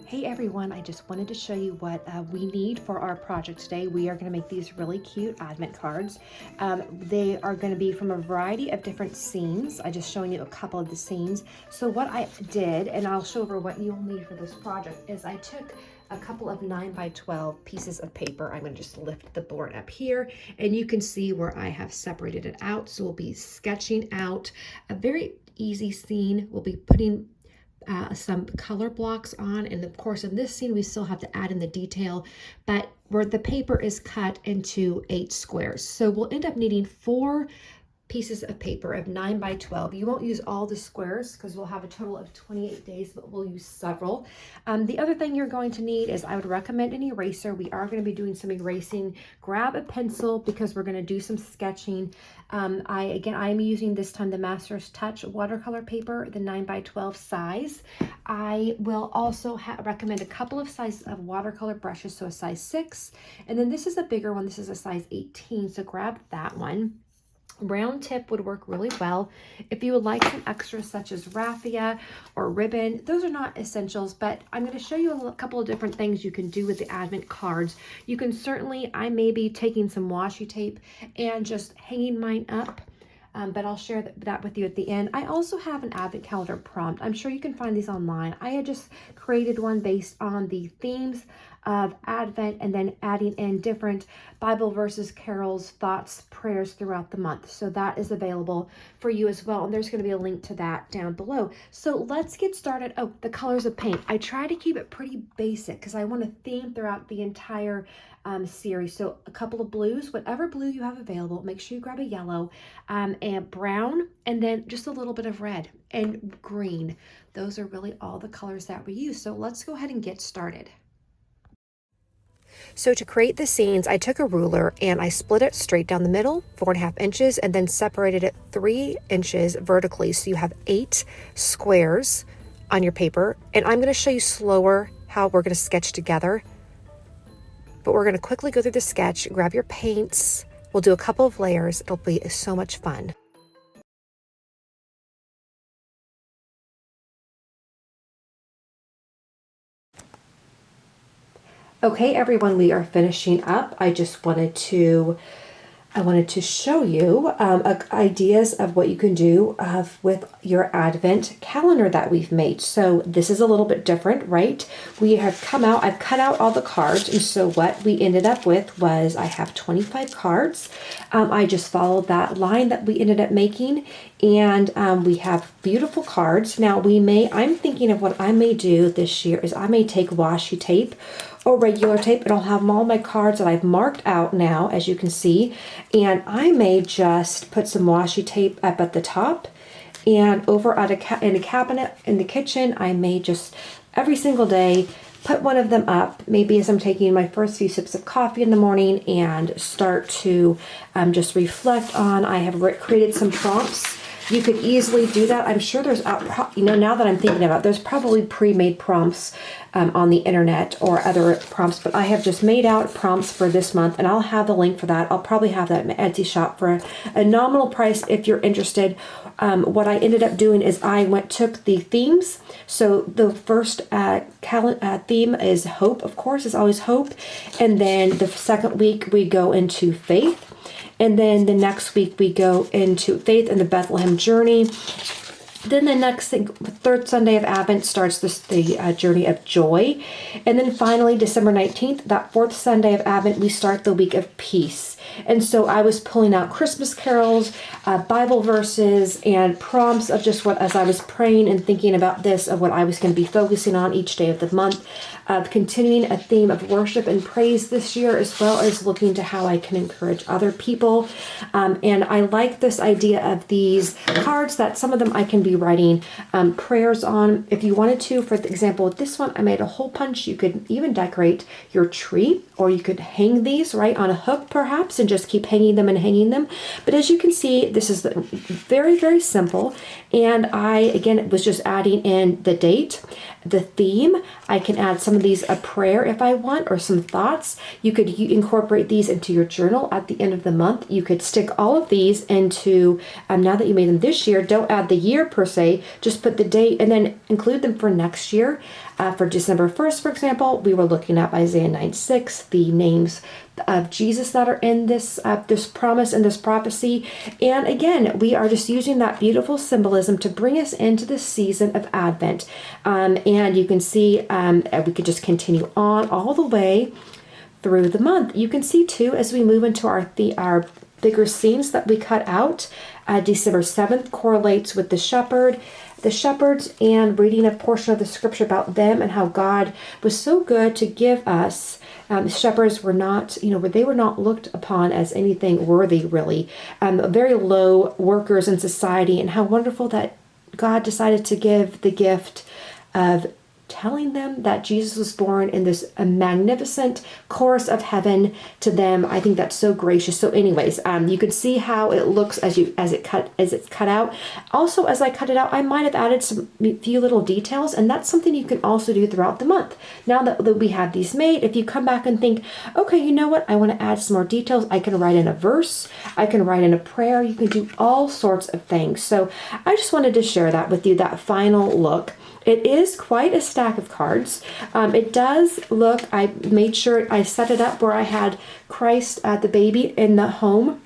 Hey everyone, I just wanted to show you what we need for our project today. We are going to make these really cute advent cards. They are going to be from a variety of different scenes. I'm just showing you a couple of the scenes. So what I did, and I'll show over what you'll need for this project, is I took a couple of 9x12 pieces of paper. I'm going to just lift the board up here and you can see where I have separated it out. So we'll be sketching out a very easy scene. We'll be putting some color blocks on, and of course in this scene we still have to add in the detail, but where the paper is cut into 8 squares. So we'll end up needing 4 pieces of paper of 9x12. You won't use all the squares because we'll have a total of 28 days, but we'll use several. The other thing you're going to need is, I would recommend an eraser. We are going to be doing some erasing. Grab a pencil because we're going to do some sketching. I am using this time the Master's Touch watercolor paper, the 9x12 size. I will also recommend a couple of sizes of watercolor brushes, so a size 6, and then this is a bigger one. This is a size 18, so grab that one. Round tip would work really well. If you would like some extras such as raffia or ribbon, those are not essentials, but I'm going to show you a couple of different things you can do with the advent cards. You can certainly, I may be taking some washi tape and just hanging mine up, but I'll share that with you at the end. I also have an advent calendar prompt. I'm sure you can find these online. I had just created one based on the themes of Advent and then adding in different Bible verses, carols, thoughts, prayers throughout the month. So that is available for you as well. And there's going to be a link to that down below. So let's get started. Oh, the colors of paint. I try to keep it pretty basic because I want a theme throughout the entire series. So a couple of blues, whatever blue you have available. Make sure you grab a yellow and brown, and then just a little bit of red and green. Those are really all the colors that we use. So let's go ahead and get started. So to create the scenes, I took a ruler and I split it straight down the middle, 4.5 inches, and then separated it 3 inches vertically. So you have 8 squares on your paper. And I'm going to show you slower how we're going to sketch together. But we're going to quickly go through the sketch, grab your paints. We'll do a couple of layers. It'll be so much fun. Okay, everyone, we are finishing up. I wanted to show you ideas of what you can do with your Advent calendar that we've made. So this is a little bit different, right? I've cut out all the cards, and so what we ended up with was I have 25 cards. I just followed that line that we ended up making, and we have beautiful cards. Now I'm thinking of what I may do this year is I may take washi tape or regular tape, and I'll have all my cards that I've marked out now, as you can see, and I may just put some washi tape up at the top, and over in a cabinet in the kitchen, I may just every single day put one of them up, maybe as I'm taking my first few sips of coffee in the morning, and start to just reflect on. I have created some prompts. You could easily do that. I'm sure there's, now that I'm thinking about it, there's probably pre-made prompts on the internet or other prompts, but I have just made out prompts for this month, and I'll have the link for that. I'll probably have that in my Etsy shop for a nominal price if you're interested. What I ended up doing is I took the themes. So the first theme is hope, of course, is always hope. And then the second week we go into faith. And then the next week we go into faith and the Bethlehem journey. Then the next thing, third Sunday of Advent starts the journey of joy. And then finally, December 19th, that fourth Sunday of Advent, we start the week of peace. And so I was pulling out Christmas carols, Bible verses, and prompts of just as I was praying and thinking about this, of what I was going to be focusing on each day of the month, of continuing a theme of worship and praise this year, as well as looking to how I can encourage other people. And I like this idea of these cards that some of them I can be writing prayers on. If you wanted to, for example, with this one, I made a hole punch. You could even decorate your tree, or you could hang these right on a hook perhaps and just keep hanging them and hanging them. But as you can see, this is very, very simple. And I, again, was just adding in the date, the theme. I can add some of these a prayer if I want, or some thoughts. You could incorporate these into your journal at the end of the month. You could stick all of these into, now that you made them this year, don't add the year per se, just put the date and then include them for next year. For December 1st, for example, we were looking at Isaiah 9:6, the names of Jesus that are in this promise and this prophecy. And again, we are just using that beautiful symbolism to bring us into the season of Advent. And you can see we could just continue on all the way through the month. You can see too, as we move into our bigger scenes that we cut out, December 7th correlates with the shepherds, and reading a portion of the scripture about them and how God was so good to give us. Shepherds were not, they were not looked upon as anything worthy, really. Very low workers in society, and how wonderful that God decided to give the gift of telling them that Jesus was born in this magnificent chorus of heaven to them. I think that's so gracious. So anyways, you can see how it looks as it's cut out. Also, as I cut it out, I might have added some few little details, and that's something you can also do throughout the month. Now that we have these made, if you come back and think, okay, you know what, I want to add some more details, I can write in a verse, I can write in a prayer, you can do all sorts of things. So I just wanted to share that with you, that final look. It is quite a stack of cards. It does look, I made sure I set it up where I had Christ, the baby, in the home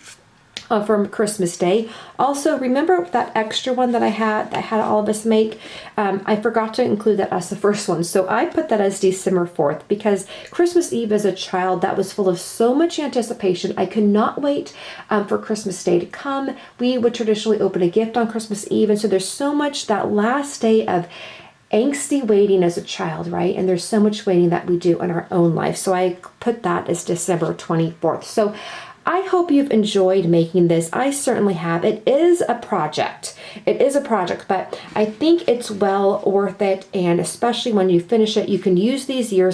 from Christmas Day. Also, remember that extra one that I had all of us make? I forgot to include that as the first one. So I put that as December 4th because Christmas Eve as a child, that was full of so much anticipation. I could not wait for Christmas Day to come. We would traditionally open a gift on Christmas Eve. And so there's so much that last day of angsty waiting as a child, right? And there's so much waiting that we do in our own life. So I put that as December 24th. So I hope you've enjoyed making this. I certainly have. It is a project. But I think it's well worth it. And especially when you finish it, you can use these year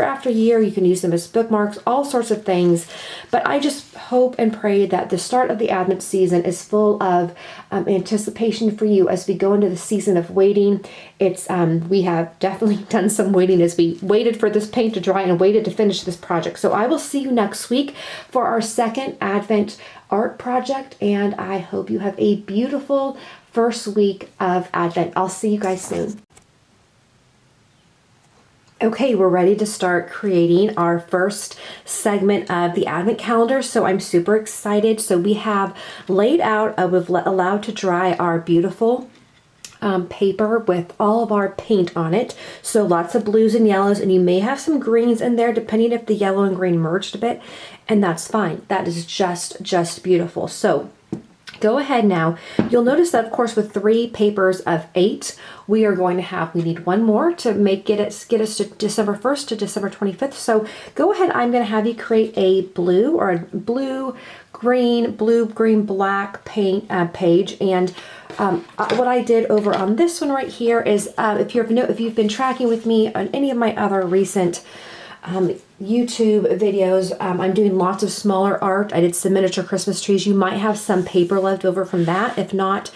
after year. You can use them as bookmarks, all sorts of things. But I just hope and pray that the start of the Advent season is full of anticipation for you as we go into the season of waiting. It's we have definitely done some waiting as we waited for this paint to dry and waited to finish this project. So I will see you next week for our second Advent art project, and I hope you have a beautiful first week of Advent. I'll see you guys soon. Okay, we're ready to start creating our first segment of the Advent calendar, so I'm super excited. So we have laid out, we've allowed to dry our beautiful paper with all of our paint on it. So lots of blues and yellows, and you may have some greens in there depending if the yellow and green merged a bit, and that's fine. That is just beautiful. So go ahead now. You'll notice that, of course, with 3 papers of 8, we need one more to get us to December 1st to December 25th. So go ahead. I'm going to have you create a blue or a blue, green, black paint page. And what I did over on this one right here is, if you've been tracking with me on any of my other recent YouTube videos, I'm doing lots of smaller art. I did some miniature Christmas trees. You might have some paper left over from that. If not,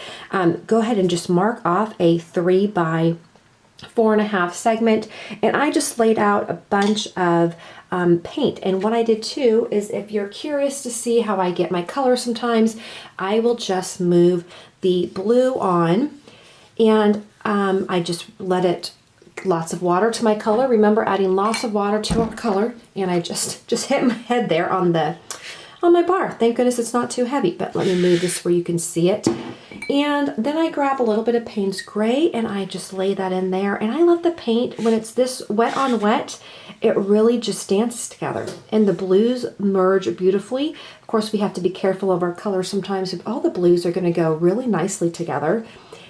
go ahead and just mark off a 3 by 4.5 segment. And I just laid out a bunch of paint. And what I did too is, if you're curious to see how I get my color sometimes, I will just move the blue on, and I just let it, lots of water to my color. Remember, adding lots of water to our color. And I just hit my head there on my bar. Thank goodness it's not too heavy, but let me move this where you can see it. And then I grab a little bit of Payne's Gray and I just lay that in there. And I love the paint, when it's this wet on wet, it really just dances together. And the blues merge beautifully. Of course, we have to be careful of our colors sometimes. All the blues are going to go really nicely together.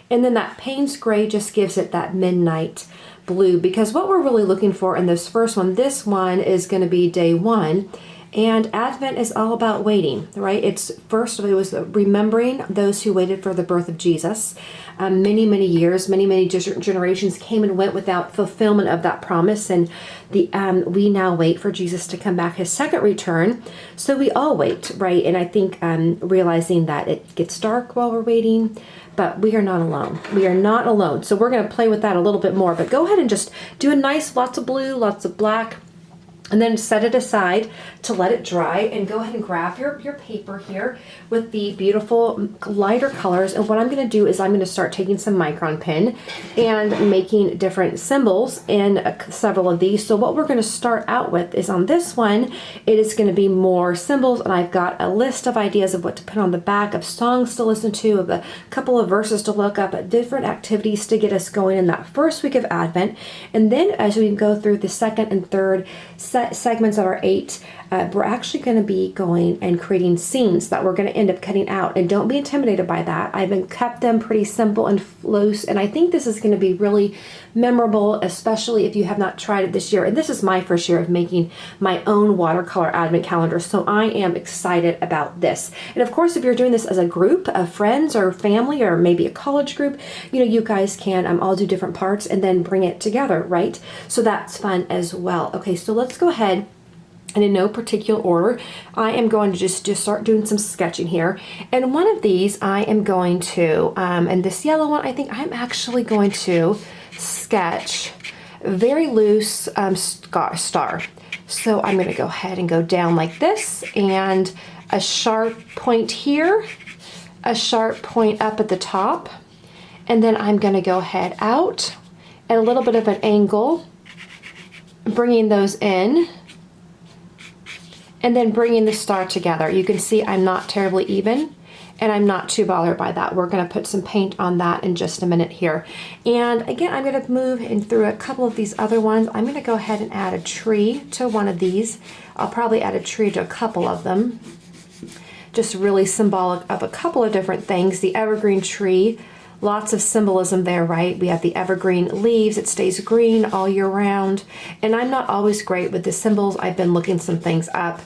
And then that Payne's Gray just gives it that midnight blue, because what we're really looking for in this first one, this one is going to be day 1. And Advent is all about waiting, right? It was remembering those who waited for the birth of Jesus. Many years, many generations came and went without fulfillment of that promise. And we now wait for Jesus to come back, his second return. So we all wait, right? And I think realizing that it gets dark while we're waiting, but we are not alone. We are not alone. So we're going to play with that a little bit more. But go ahead and just do a nice, lots of blue, lots of black, And then set it aside to let it dry, and go ahead and grab your paper here with the beautiful lighter colors. And what I'm going to do is I'm going to start taking some micron pen and making different symbols in several of these. So what we're going to start out with is on this one, it is going to be more symbols, and I've got a list of ideas of what to put on the back, of songs to listen to, of a couple of verses to look up, at different activities to get us going in that first week of Advent. And then as we go through the second and third segments of our 8, we're actually going to be going and creating scenes that we're going to end up cutting out. And don't be intimidated by that. I've kept them pretty simple and loose, and I think this is going to be really memorable, especially if you have not tried it this year. And this is my first year of making my own watercolor advent calendar, so I am excited about this. And of course, if you're doing this as a group of friends or family, or maybe a college group, you guys can all do different parts and then bring it together, right? So that's fun as well. Okay, so let's go ahead, and in no particular order, I am going to just start doing some sketching here. And one of these I am going to, and this yellow one, I think I'm actually going to sketch a very loose star. So I'm going to go ahead and go down like this, and a sharp point here, a sharp point up at the top, and then I'm going to go ahead out at a little bit of an angle, bringing those in, and then bringing the star together. You can see I'm not terribly even, and I'm not too bothered by that. We're going to put some paint on that in just a minute here. And again, I'm going to move in through a couple of these other ones. I'm going to go ahead and add a tree to one of these. I'll probably add a tree to a couple of them. Just really symbolic of a couple of different things. The evergreen tree, lots of symbolism there, right? We have the evergreen leaves. It stays green all year round. And I'm not always great with the symbols. I've been looking some things up,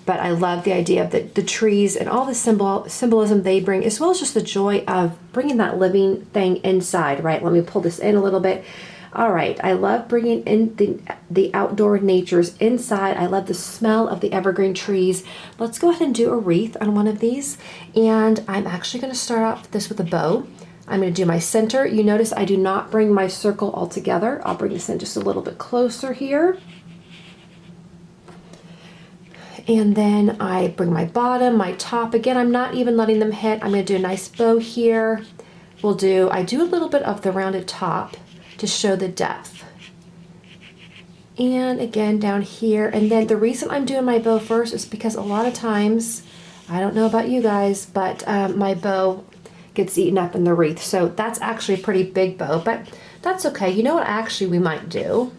but I love the idea of the trees and all the symbolism they bring, as well as just the joy of bringing that living thing inside, right? Let me pull this in a little bit. All right, I love bringing in the outdoor natures inside. I love the smell of the evergreen trees. Let's go ahead and do a wreath on one of these. And I'm actually going to start off this with a bow. I'm going to do my center. You notice I do not bring my circle all together. I'll bring this in just a little bit closer here. And then I bring my bottom, my top. Again, I'm not even letting them hit. I'm going to do a nice bow here. I do a little bit of the rounded top to show the depth. And again, down here. And then the reason I'm doing my bow first is because a lot of times, I don't know about you guys, but my bow gets eaten up in the wreath. So that's actually a pretty big bow, but that's okay. You know what actually we might do?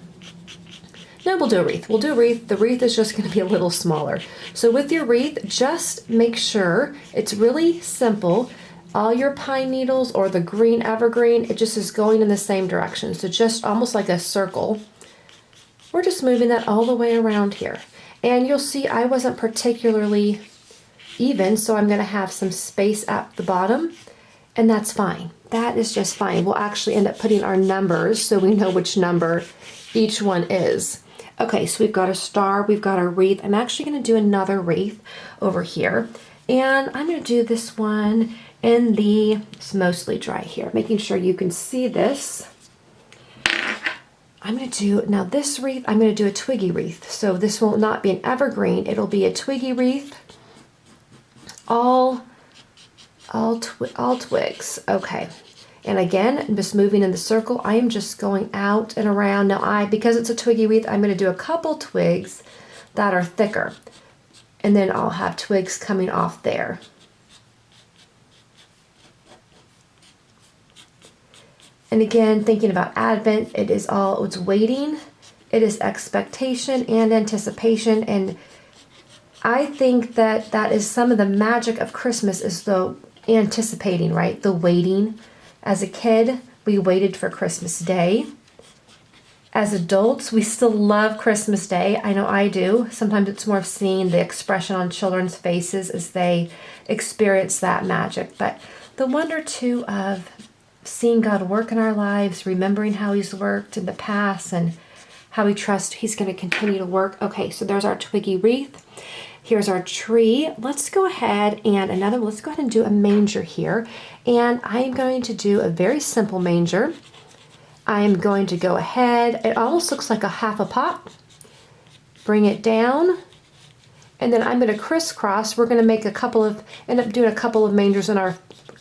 No, we'll do a wreath. We'll do a wreath. The wreath is just going to be a little smaller. So with your wreath, just make sure it's really simple. All your pine needles or the green evergreen, it just is going in the same direction. So just almost like a circle. We're just moving that all the way around here. And you'll see I wasn't particularly even, so I'm going to have some space at the bottom. And that's fine. That is just fine. We'll actually end up putting our numbers so we know which number each one is. Okay, so we've got a star, we've got our wreath. I'm actually going to do another wreath over here. And I'm going to do this one in it's mostly dry here, making sure you can see this. I'm going to do, now this wreath, I'm going to do a twiggy wreath. So this will not be an evergreen, it'll be a twiggy wreath. All twigs. Okay. And again, I'm just moving in the circle. I am just going out and around. Now because it's a twiggy wreath, I'm going to do a couple twigs that are thicker. And then I'll have twigs coming off there. And again, thinking about Advent, it's waiting, it is expectation and anticipation. And I think that is some of the magic of Christmas, is the anticipating, right? The waiting. As a kid, we waited for Christmas Day. As adults, we still love Christmas Day. I know I do. Sometimes it's more of seeing the expression on children's faces as they experience that magic. But the wonder, too, of seeing God work in our lives, remembering how He's worked in the past and how we trust He's going to continue to work. Okay, so there's our twiggy wreath. Here's our tree. Let's go ahead and do a manger here. And I'm going to do a very simple manger. I'm going to go ahead, it almost looks like a half a pot. bring it down, and then I'm going to crisscross. We're going to make end up doing a couple of mangers in our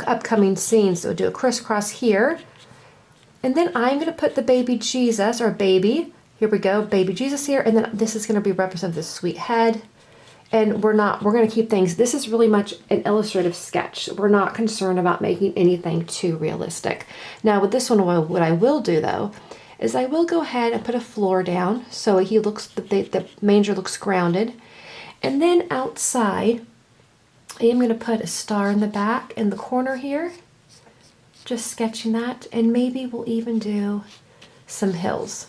upcoming scenes. So we'll do a crisscross here. And then I'm going to put the baby Jesus, or baby, here we go, baby Jesus here. And then this is going to be represent the sweet head. And we're going to keep things, this is really much an illustrative sketch. We're not concerned about making anything too realistic. Now with this one, what I will do though, is I will go ahead and put a floor down so he looks, the manger looks grounded. And then outside, I am going to put a star in the back in the corner here. Just sketching that, and maybe we'll even do some hills.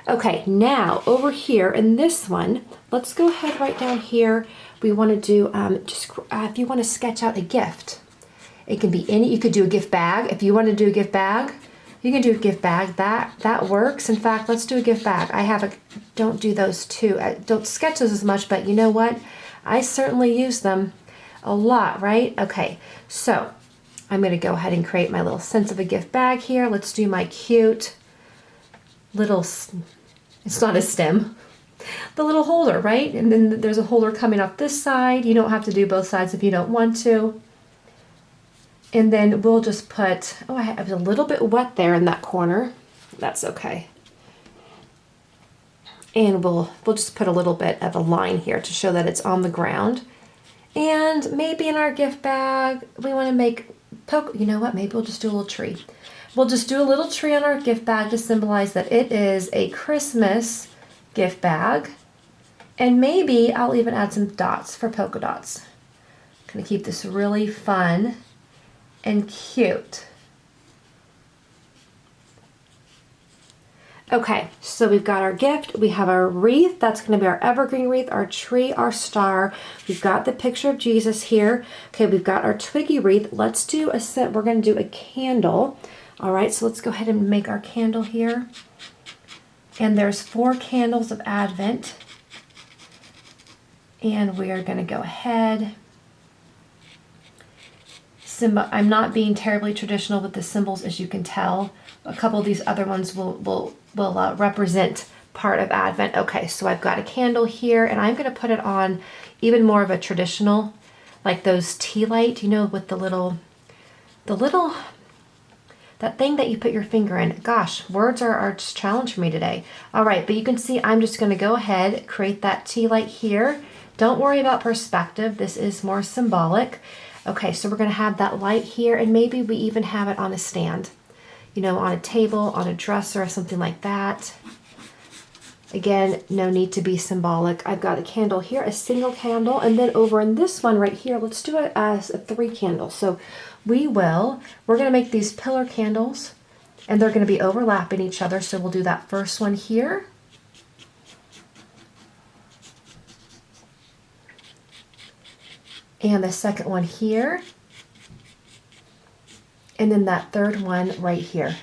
Okay, now over here in this one, let's go ahead right down here. We want to do, if you want to sketch out a gift, it can be any, you could do a gift bag. If you want to do a gift bag, you can do a gift bag. That works. In fact, let's do a gift bag. Don't do those two. I don't sketch those as much, but you know what? I certainly use them a lot, right? Okay, so I'm going to go ahead and create my little sense of a gift bag here. Let's do my cute little, it's not a stem, the little holder, right? And then there's a holder coming off this side. You don't have to do both sides if you don't want to. And then we'll just put, oh, I have a little bit wet there in that corner. That's okay. And we'll just put a little bit of a line here to show that it's on the ground. And maybe in our gift bag, we want to make, you know what, maybe we'll just do a little tree. We'll just do a little tree on our gift bag to symbolize that it is a Christmas gift bag. And maybe I'll even add some dots for polka dots. I'm going to keep this really fun and cute. Okay, so we've got our gift, we have our wreath, that's going to be our evergreen wreath, our tree, our star. We've got the picture of Jesus here. Okay, we've got our twiggy wreath. Let's do we're going to do a candle. All right, so let's go ahead and make our candle here. And there's 4 candles of Advent. And we are going to go ahead. I'm not being terribly traditional with the symbols, as you can tell. A couple of these other ones will represent part of Advent. Okay, so I've got a candle here, and I'm going to put it on even more of a traditional, like those tea light, you know, with the little, that thing that you put your finger in. Gosh, words are just a challenge for me today. All right, but you can see I'm just going to go ahead, create that tea light here. Don't worry about perspective. This is more symbolic. Okay, so we're going to have that light here, and maybe we even have it on a stand, you know, on a table, on a dresser, or something like that. Again, no need to be symbolic. I've got a candle here, a single candle, and then over in this one right here, let's do it as a 3 candles. So we're going to make these pillar candles, and they're going to be overlapping each other. So we'll do that first one here. And the second one here. And then that third one right here.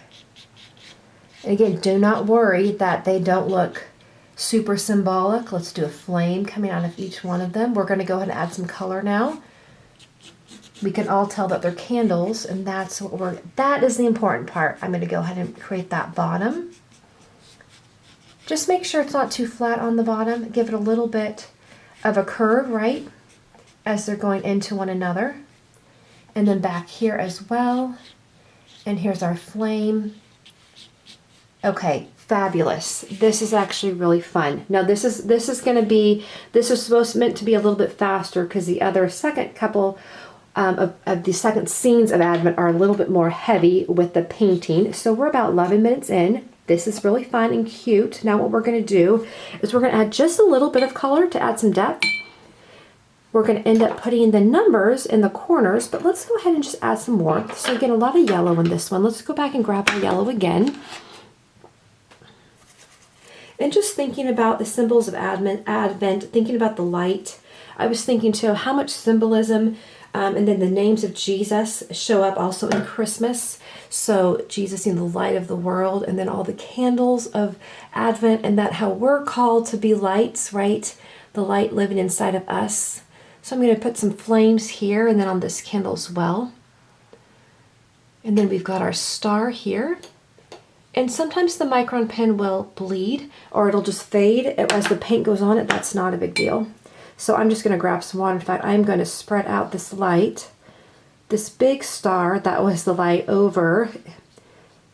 And again, do not worry that they don't look super symbolic. Let's do a flame coming out of each one of them. We're going to go ahead and add some color now. We can all tell that they're candles, and that is the important part. I'm going to go ahead and create that bottom. Just make sure it's not too flat on the bottom. Give it a little bit of a curve, right, as they're going into one another. And then back here as well. And here's our flame. Okay, fabulous. This is actually really fun. Now this is meant to be a little bit faster because the other second couple of the second scenes of Advent are a little bit more heavy with the painting. So we're about 11 minutes in. This is really fun and cute. Now what we're going to do is we're going to add just a little bit of color to add some depth. We're going to end up putting the numbers in the corners, but let's go ahead and just add some warmth. So again, a lot of yellow in this one. Let's go back and grab our yellow again. And just thinking about the symbols of Advent, thinking about the light. I was thinking too how much symbolism and then the names of Jesus show up also in Christmas. So Jesus being the light of the world, and then all the candles of Advent, and that how we're called to be lights, right? The light living inside of us. So I'm going to put some flames here and then on this candle as well. And then we've got our star here. And sometimes the micron pen will bleed or it'll just fade as the paint goes on it. That's not a big deal. So I'm just going to grab some water. In fact, I'm going to spread out this light. This big star, that was the light over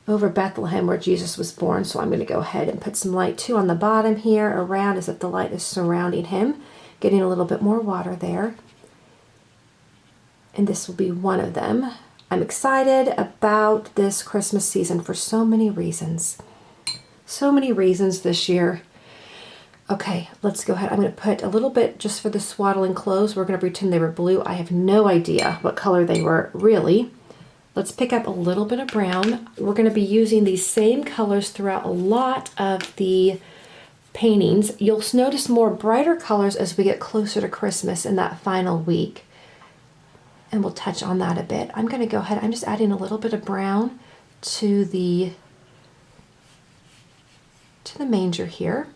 Bethlehem where Jesus was born. So I'm going to go ahead and put some light too on the bottom here around as if the light is surrounding him. Getting a little bit more water there. And this will be one of them. I'm excited about this Christmas season for so many reasons. So many reasons this year. Okay, let's go ahead. I'm going to put a little bit just for the swaddling clothes. We're going to pretend they were blue. I have no idea what color they were really. Let's pick up a little bit of brown. We're going to be using these same colors throughout a lot of the paintings. You'll notice more brighter colors as we get closer to Christmas in that final week. And we'll touch on that a bit. I'm going to go ahead, I'm just adding a little bit of brown to the manger here,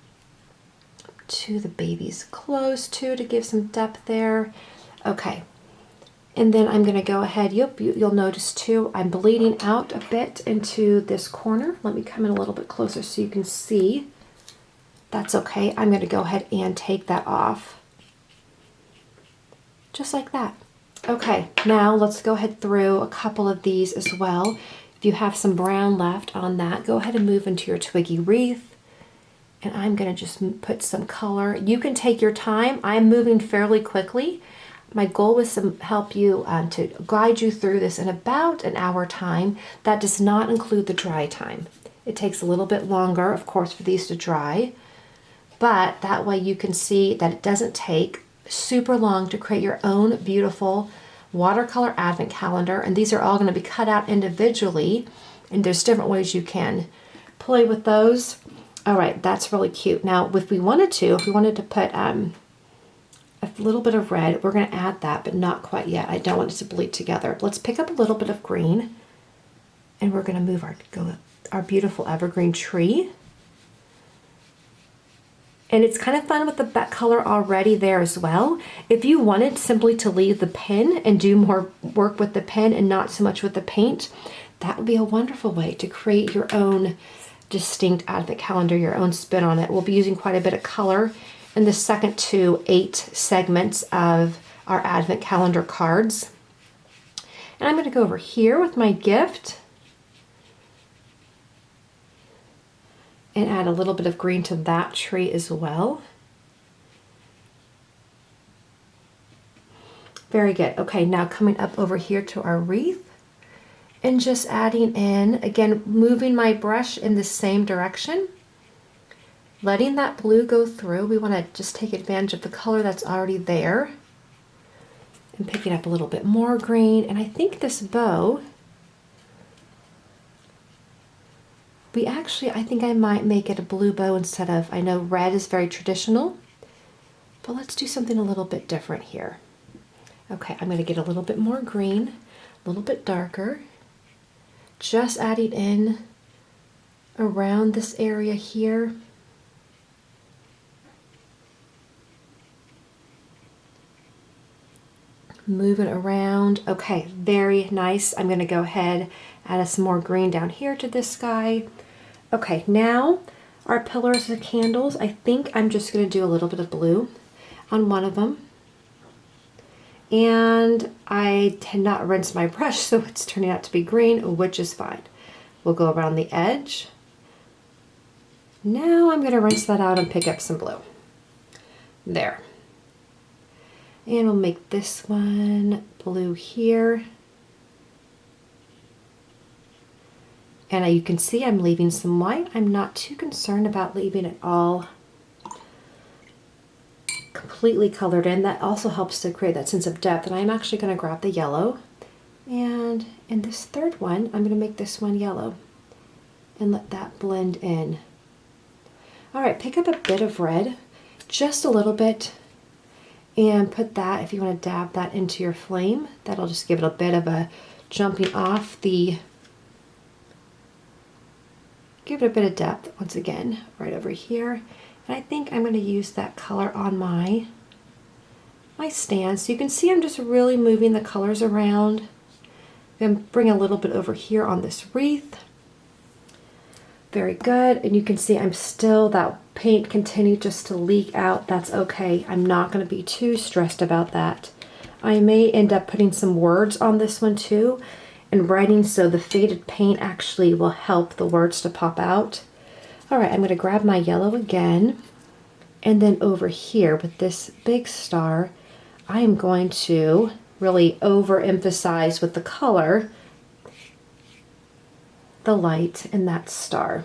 to the baby's clothes too, to give some depth there. Okay, and then I'm going to go ahead, you'll notice too, I'm bleeding out a bit into this corner. Let me come in a little bit closer so you can see. That's okay. I'm going to go ahead and take that off. Just like that. Okay, now let's go ahead through a couple of these as well. If you have some brown left on that, go ahead and move into your twiggy wreath. And I'm going to just put some color. You can take your time. I'm moving fairly quickly. My goal was to help you, to guide you through this in about an hour time. That does not include the dry time. It takes a little bit longer, of course, for these to dry. But that way you can see that it doesn't take super long to create your own beautiful watercolor advent calendar, and these are all going to be cut out individually, and there's different ways you can play with those. All right, that's really cute. Now if we wanted to put a little bit of red, we're going to add that, but not quite yet. I don't want it to bleed together. Let's pick up a little bit of green, and we're going to move our beautiful evergreen tree. And it's kind of fun with the color already there as well. If you wanted simply to leave the pen and do more work with the pen and not so much with the paint, that would be a wonderful way to create your own distinct advent calendar, your own spin on it. We'll be using quite a bit of color in the second to 8 segments of our advent calendar cards. And I'm going to go over here with my gift and add a little bit of green to that tree as well. Very good. Okay, now coming up over here to our wreath and just adding in, again, moving my brush in the same direction, letting that blue go through. We want to just take advantage of the color that's already there and picking up a little bit more green. And I think this bow, I think I might make it a blue bow instead of, I know red is very traditional, but let's do something a little bit different here. Okay, I'm going to get a little bit more green, a little bit darker, just adding in around this area here. Move it around. Okay, very nice. I'm going to go ahead, add some more green down here to this guy. Okay, now our pillars of candles, I think I'm just going to do a little bit of blue on one of them. And I did not rinse my brush, so it's turning out to be green, which is fine. We'll go around the edge. Now I'm going to rinse that out and pick up some blue. There. And we'll make this one blue here. And you can see I'm leaving some white. I'm not too concerned about leaving it all completely colored in. That also helps to create that sense of depth. And I'm actually going to grab the yellow. And in this third one, I'm going to make this one yellow and let that blend in. All right, pick up a bit of red, just a little bit, and put that, if you want to dab that into your flame, that'll just give it a bit of a jumping off the, give it a bit of depth once again, right over here. And I think I'm going to use that color on my stand. So you can see I'm just really moving the colors around. I'm going to bring a little bit over here on this wreath. Very good. And you can see I'm still, that paint continued just to leak out. That's okay. I'm not going to be too stressed about that. I may end up putting some words on this one too and writing, so the faded paint actually will help the words to pop out. All right, I'm going to grab my yellow again, and then over here with this big star, I am going to really overemphasize with the color the light in that star.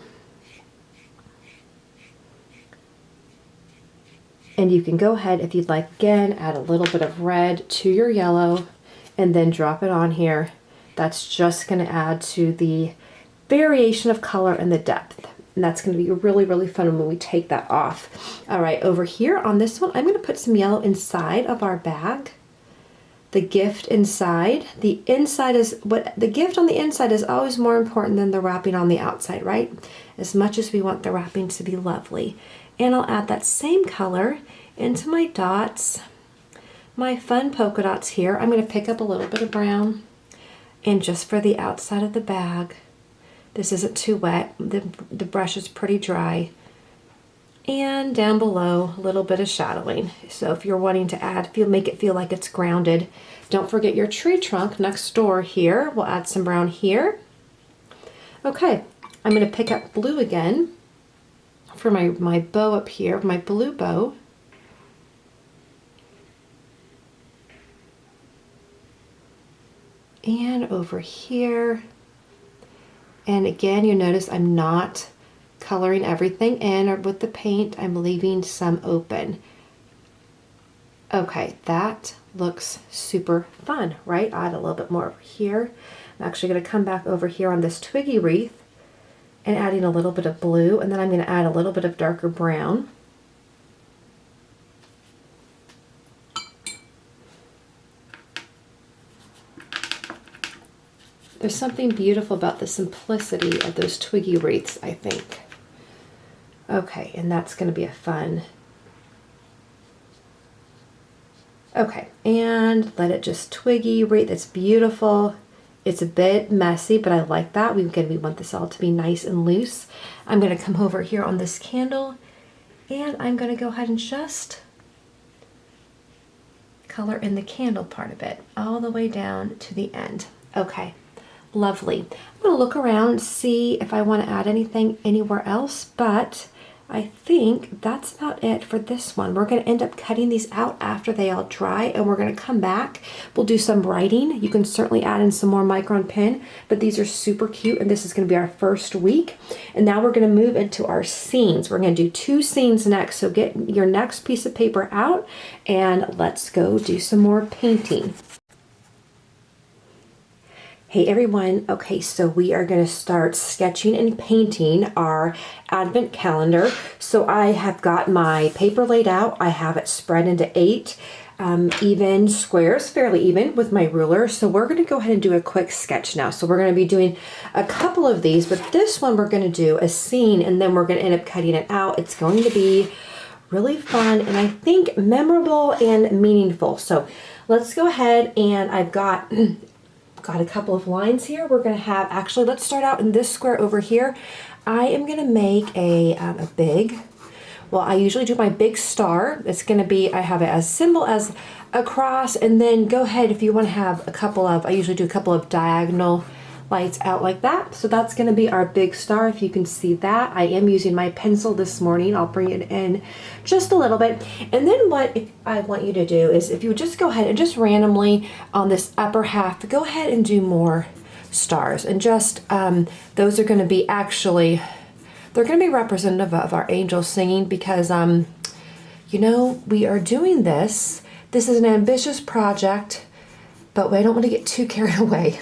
And you can go ahead, if you'd like, again, add a little bit of red to your yellow and then drop it on here. That's just going to add to the variation of color and the depth. And that's going to be really, really fun when we take that off. All right, over here on this one, I'm going to put some yellow inside of our bag. The gift inside. The inside is what the gift on the inside is always more important than the wrapping on the outside, right? As much as we want the wrapping to be lovely. And I'll add that same color into my dots, my fun polka dots here. I'm going to pick up a little bit of brown, and just for the outside of the bag, this isn't too wet, the brush is pretty dry, and down below a little bit of shadowing. So if you're wanting to add, make it feel like it's grounded. Don't forget your tree trunk next door here. We'll add some brown here. Okay, I'm going to pick up blue again for my bow up here, my blue bow. And over here. And again, you notice I'm not coloring everything in or with the paint. I'm leaving some open. Okay, that looks super fun, right? Add a little bit more over here. I'm actually going to come back over here on this twiggy wreath and adding a little bit of blue, and then I'm going to add a little bit of darker brown. There's something beautiful about the simplicity of those twiggy wreaths, I think. Okay, and that's going to be a fun. Okay, and let it just twiggy wreath. It's beautiful. It's a bit messy, but I like that. We want this all to be nice and loose. I'm going to come over here on this candle, and I'm going to go ahead and just color in the candle part of it all the way down to the end. Okay. Lovely. I'm going to look around and see if I want to add anything anywhere else, but I think that's about it for this one. We're going to end up cutting these out after they all dry, and we're going to come back. We'll do some writing. You can certainly add in some more micron pen, but these are super cute, and this is going to be our first week. And now we're going to move into our scenes. We're going to do 2 scenes next, so get your next piece of paper out, and let's go do some more painting. Hey everyone, okay, so we are going to start sketching and painting our advent calendar. So I have got my paper laid out. I have it spread into 8 even squares, fairly even with my ruler. So we're going to go ahead and do a quick sketch now. So we're going to be doing a couple of these, but this one we're going to do a scene, and then we're going to end up cutting it out. It's going to be really fun, and I think memorable and meaningful. So let's go ahead, and I've got a couple of lines here. We're going to have, actually, let's start out in this square over here. I am going to make a big, well, I usually do my big star. It's going to be, I have it as symbol as a cross, and then go ahead if you want to have a couple of, I usually do a couple of diagonal lights out like that. So that's going to be our big star, if you can see that. I am using my pencil this morning. I'll bring it in just a little bit. And then what I want you to do is, if you would just go ahead and just randomly on this upper half, go ahead and do more stars. And just, those are going to be actually, they're going to be representative of our angels singing, because, you know, we are doing this. This is an ambitious project, but I don't want to get too carried away.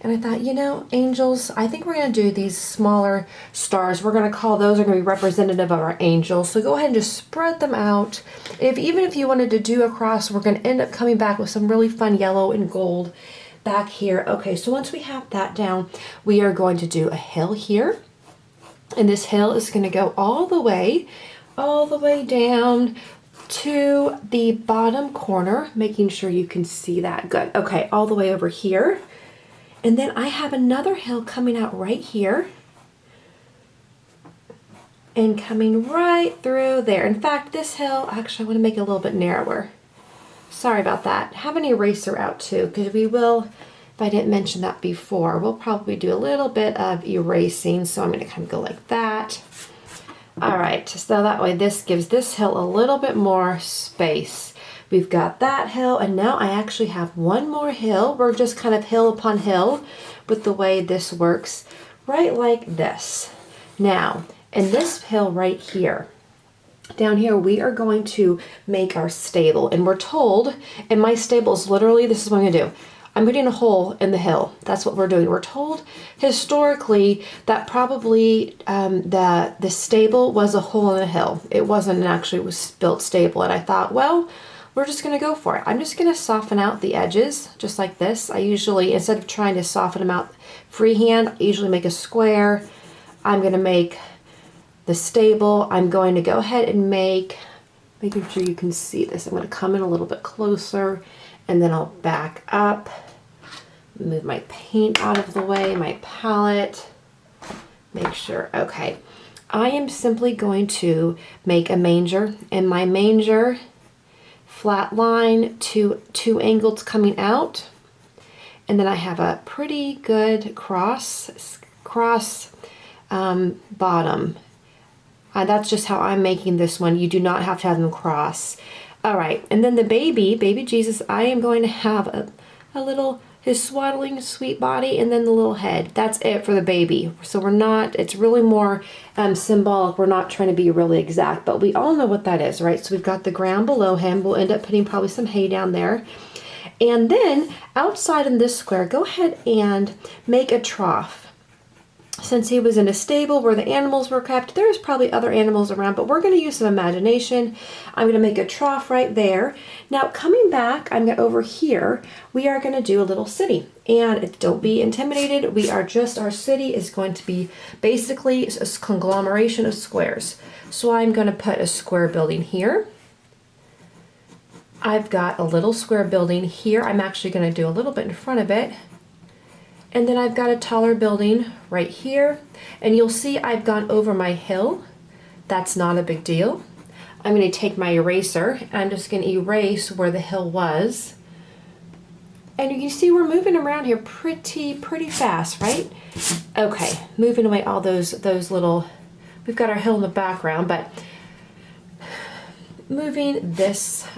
And I thought, you know, angels, I think we're going to do these smaller stars. We're going to call those, are going to be representative of our angels. So go ahead and just spread them out. Even if you wanted to do a cross, we're going to end up coming back with some really fun yellow and gold back here. Okay, so once we have that down, we are going to do a hill here. And this hill is going to go all the way down to the bottom corner, making sure you can see that good. Okay, all the way over here. And then I have another hill coming out right here. and coming right through there. In fact, this hill, actually I want to make it a little bit narrower. Sorry about that. Have an eraser out too, because we will, if I didn't mention that before, we'll probably do a little bit of erasing. So I'm going to kind of go like that. All right, so that way this gives this hill a little bit more space. We've got that hill, and now I actually have one more hill. We're just kind of hill upon hill with the way this works, right like this. Now, in this hill right here, down here, we are going to make our stable, and we're told, and my stable is literally, this is what I'm gonna do. I'm putting a hole in the hill. That's what we're doing. We're told historically that probably the stable was a hole in the hill. It wasn't actually, it was built stable. And I thought, well, we're just gonna go for it. I'm just gonna soften out the edges just like this. I usually, instead of trying to soften them out freehand, I usually make a square. I'm gonna make the stable. I'm going to go ahead and making sure you can see this. I'm gonna come in a little bit closer, and then I'll back up, move my paint out of the way, my palette, make sure, okay. I am simply going to make a manger, and my manger, flat line, two angles coming out, and then I have a pretty good cross bottom. That's just how I'm making this one. You do not have to have them cross. All right, and then the baby Jesus, I am going to have a little, his swaddling sweet body, and then the little head. That's it for the baby. So we're not, it's really more symbolic. We're not trying to be really exact, but we all know what that is, right? So we've got the ground below him. We'll end up putting probably some hay down there. And then outside in this square, go ahead and make a trough. Since he was in a stable where the animals were kept, there's probably other animals around, but we're going to use some imagination. I'm going to make a trough right there. Now coming back, I'm going over here, we are going to do a little city. And don't be intimidated. We are just, our city is going to be basically a conglomeration of squares. So I'm going to put a square building here. I've got a little square building here. I'm actually going to do a little bit in front of it. And then I've got a taller building right here. And you'll see I've gone over my hill. That's not a big deal. I'm going to take my eraser and I'm just going to erase where the hill was. And you can see we're moving around here pretty fast, right? Okay, moving away all those little, we've got our hill in the background, but moving this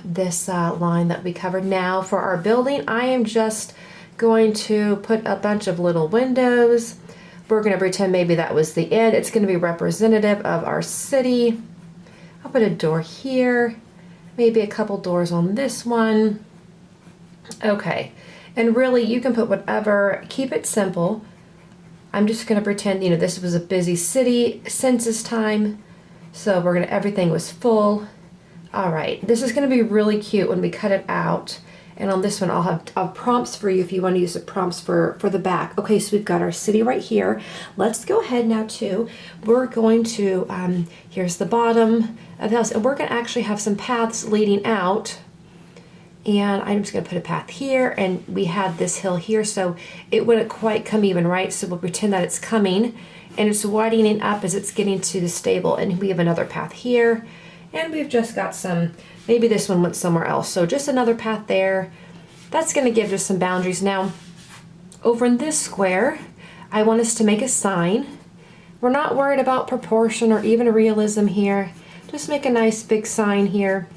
line that we covered. Now for our building, I am just going to put a bunch of little windows. We're going to pretend maybe that was the end. It's going to be representative of our city. I'll put a door here, maybe a couple doors on this one. Okay, and really you can put whatever, keep it simple. I'm just going to pretend, you know, this was a busy city, census time, so we're going to, everything was full. All right, this is going to be really cute when we cut it out. And on this one, I'll have prompts for you if you want to use the prompts for the back. Okay, so we've got our city right here. Let's go ahead now too. We're going to, here's the bottom of the house, and we're going to actually have some paths leading out. And I'm just going to put a path here, and we have this hill here, so it wouldn't quite come even, right? So we'll pretend that it's coming, and it's widening up as it's getting to the stable. And we have another path here, and we've just got some, maybe this one went somewhere else. So just another path there. That's going to give us some boundaries. Now, over in this square, I want us to make a sign. We're not worried about proportion or even realism here. Just make a nice big sign here.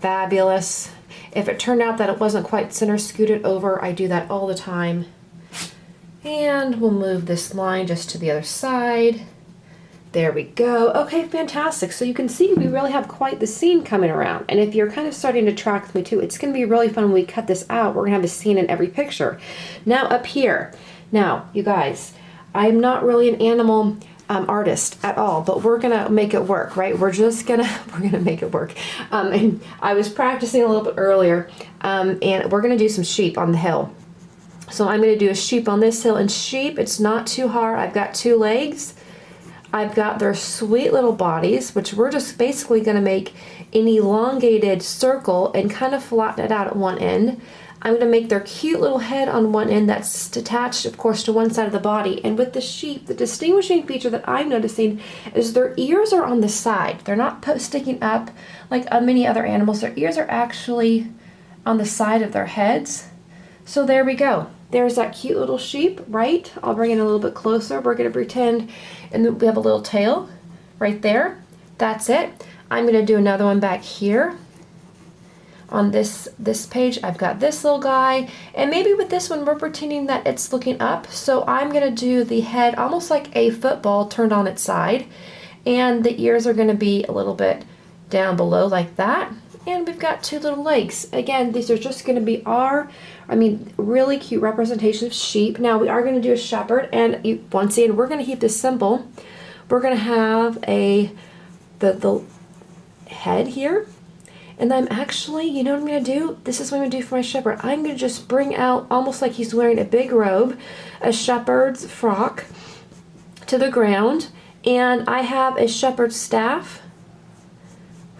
Fabulous. If it turned out that it wasn't quite center, scoot it over. I do that all the time. And we'll move this line just to the other side. There we go. Okay, fantastic. So you can see we really have quite the scene coming around. And if you're kind of starting to track with me too, it's going to be really fun when we cut this out. We're going to have a scene in every picture. Now up here. Now, you guys, I'm not really an animal artist at all, but we're going to make it work, right? We're going to make it work. And I was practicing a little bit earlier, and we're going to do some sheep on the hill. So I'm going to do a sheep on this hill, and sheep, it's not too hard. I've got 2 legs. I've got their sweet little bodies, which we're just basically going to make an elongated circle and kind of flatten it out at one end. I'm going to make their cute little head on one end that's attached, of course, to one side of the body. And with the sheep, the distinguishing feature that I'm noticing is their ears are on the side. They're not sticking up like many other animals. Their ears are actually on the side of their heads. So there we go. There's that cute little sheep, right? I'll bring it a little bit closer. We're going to pretend, and then we have a little tail right there. That's it. I'm going to do another one back here. On this page, I've got this little guy, and maybe with this one, we're pretending that it's looking up. So I'm going to do the head almost like a football turned on its side, and the ears are going to be a little bit down below like that. And we've got two little legs. Again, these are just going to be really cute representation of sheep. Now we are going to do a shepherd, and once again, we're going to keep this simple. We're going to have the head here, and I'm actually, you know what I'm going to do? This is what I'm going to do for my shepherd. I'm going to just bring out almost like he's wearing a big robe, a shepherd's frock to the ground, and I have a shepherd's staff.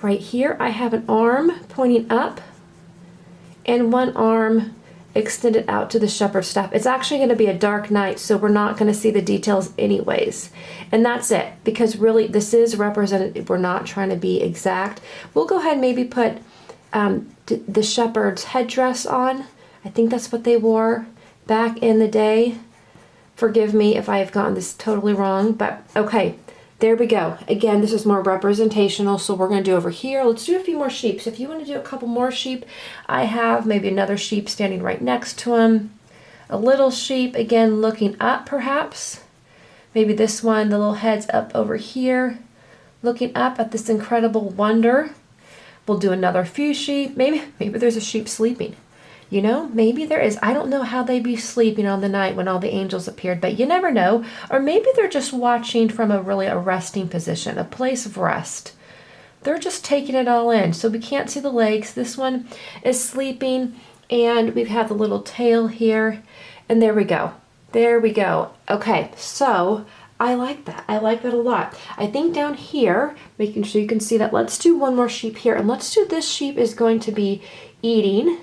Right here, I have an arm pointing up and one arm extended out to the shepherd's staff. It's actually going to be a dark night, so we're not going to see the details anyways. And that's it, because really this is representative. We're not trying to be exact. We'll go ahead and maybe put the shepherd's headdress on. I think that's what they wore back in the day. Forgive me if I have gotten this totally wrong, but okay. There we go. Again, this is more representational, so we're going to do over here. Let's do a few more sheep. So if you want to do a couple more sheep, I have maybe another sheep standing right next to him. A little sheep, again, looking up perhaps. Maybe this one, the little head's up over here, looking up at this incredible wonder. We'll do another few sheep. Maybe there's a sheep sleeping. You know, maybe there is. I don't know how they'd be sleeping on the night when all the angels appeared, but you never know. Or maybe they're just watching from a resting position, a place of rest. They're just taking it all in. So we can't see the legs. This one is sleeping, and we have the little tail here. And there we go. There we go. Okay, so I like that. I like that a lot. I think down here, making sure you can see that, let's do one more sheep here. And let's do this sheep is going to be eating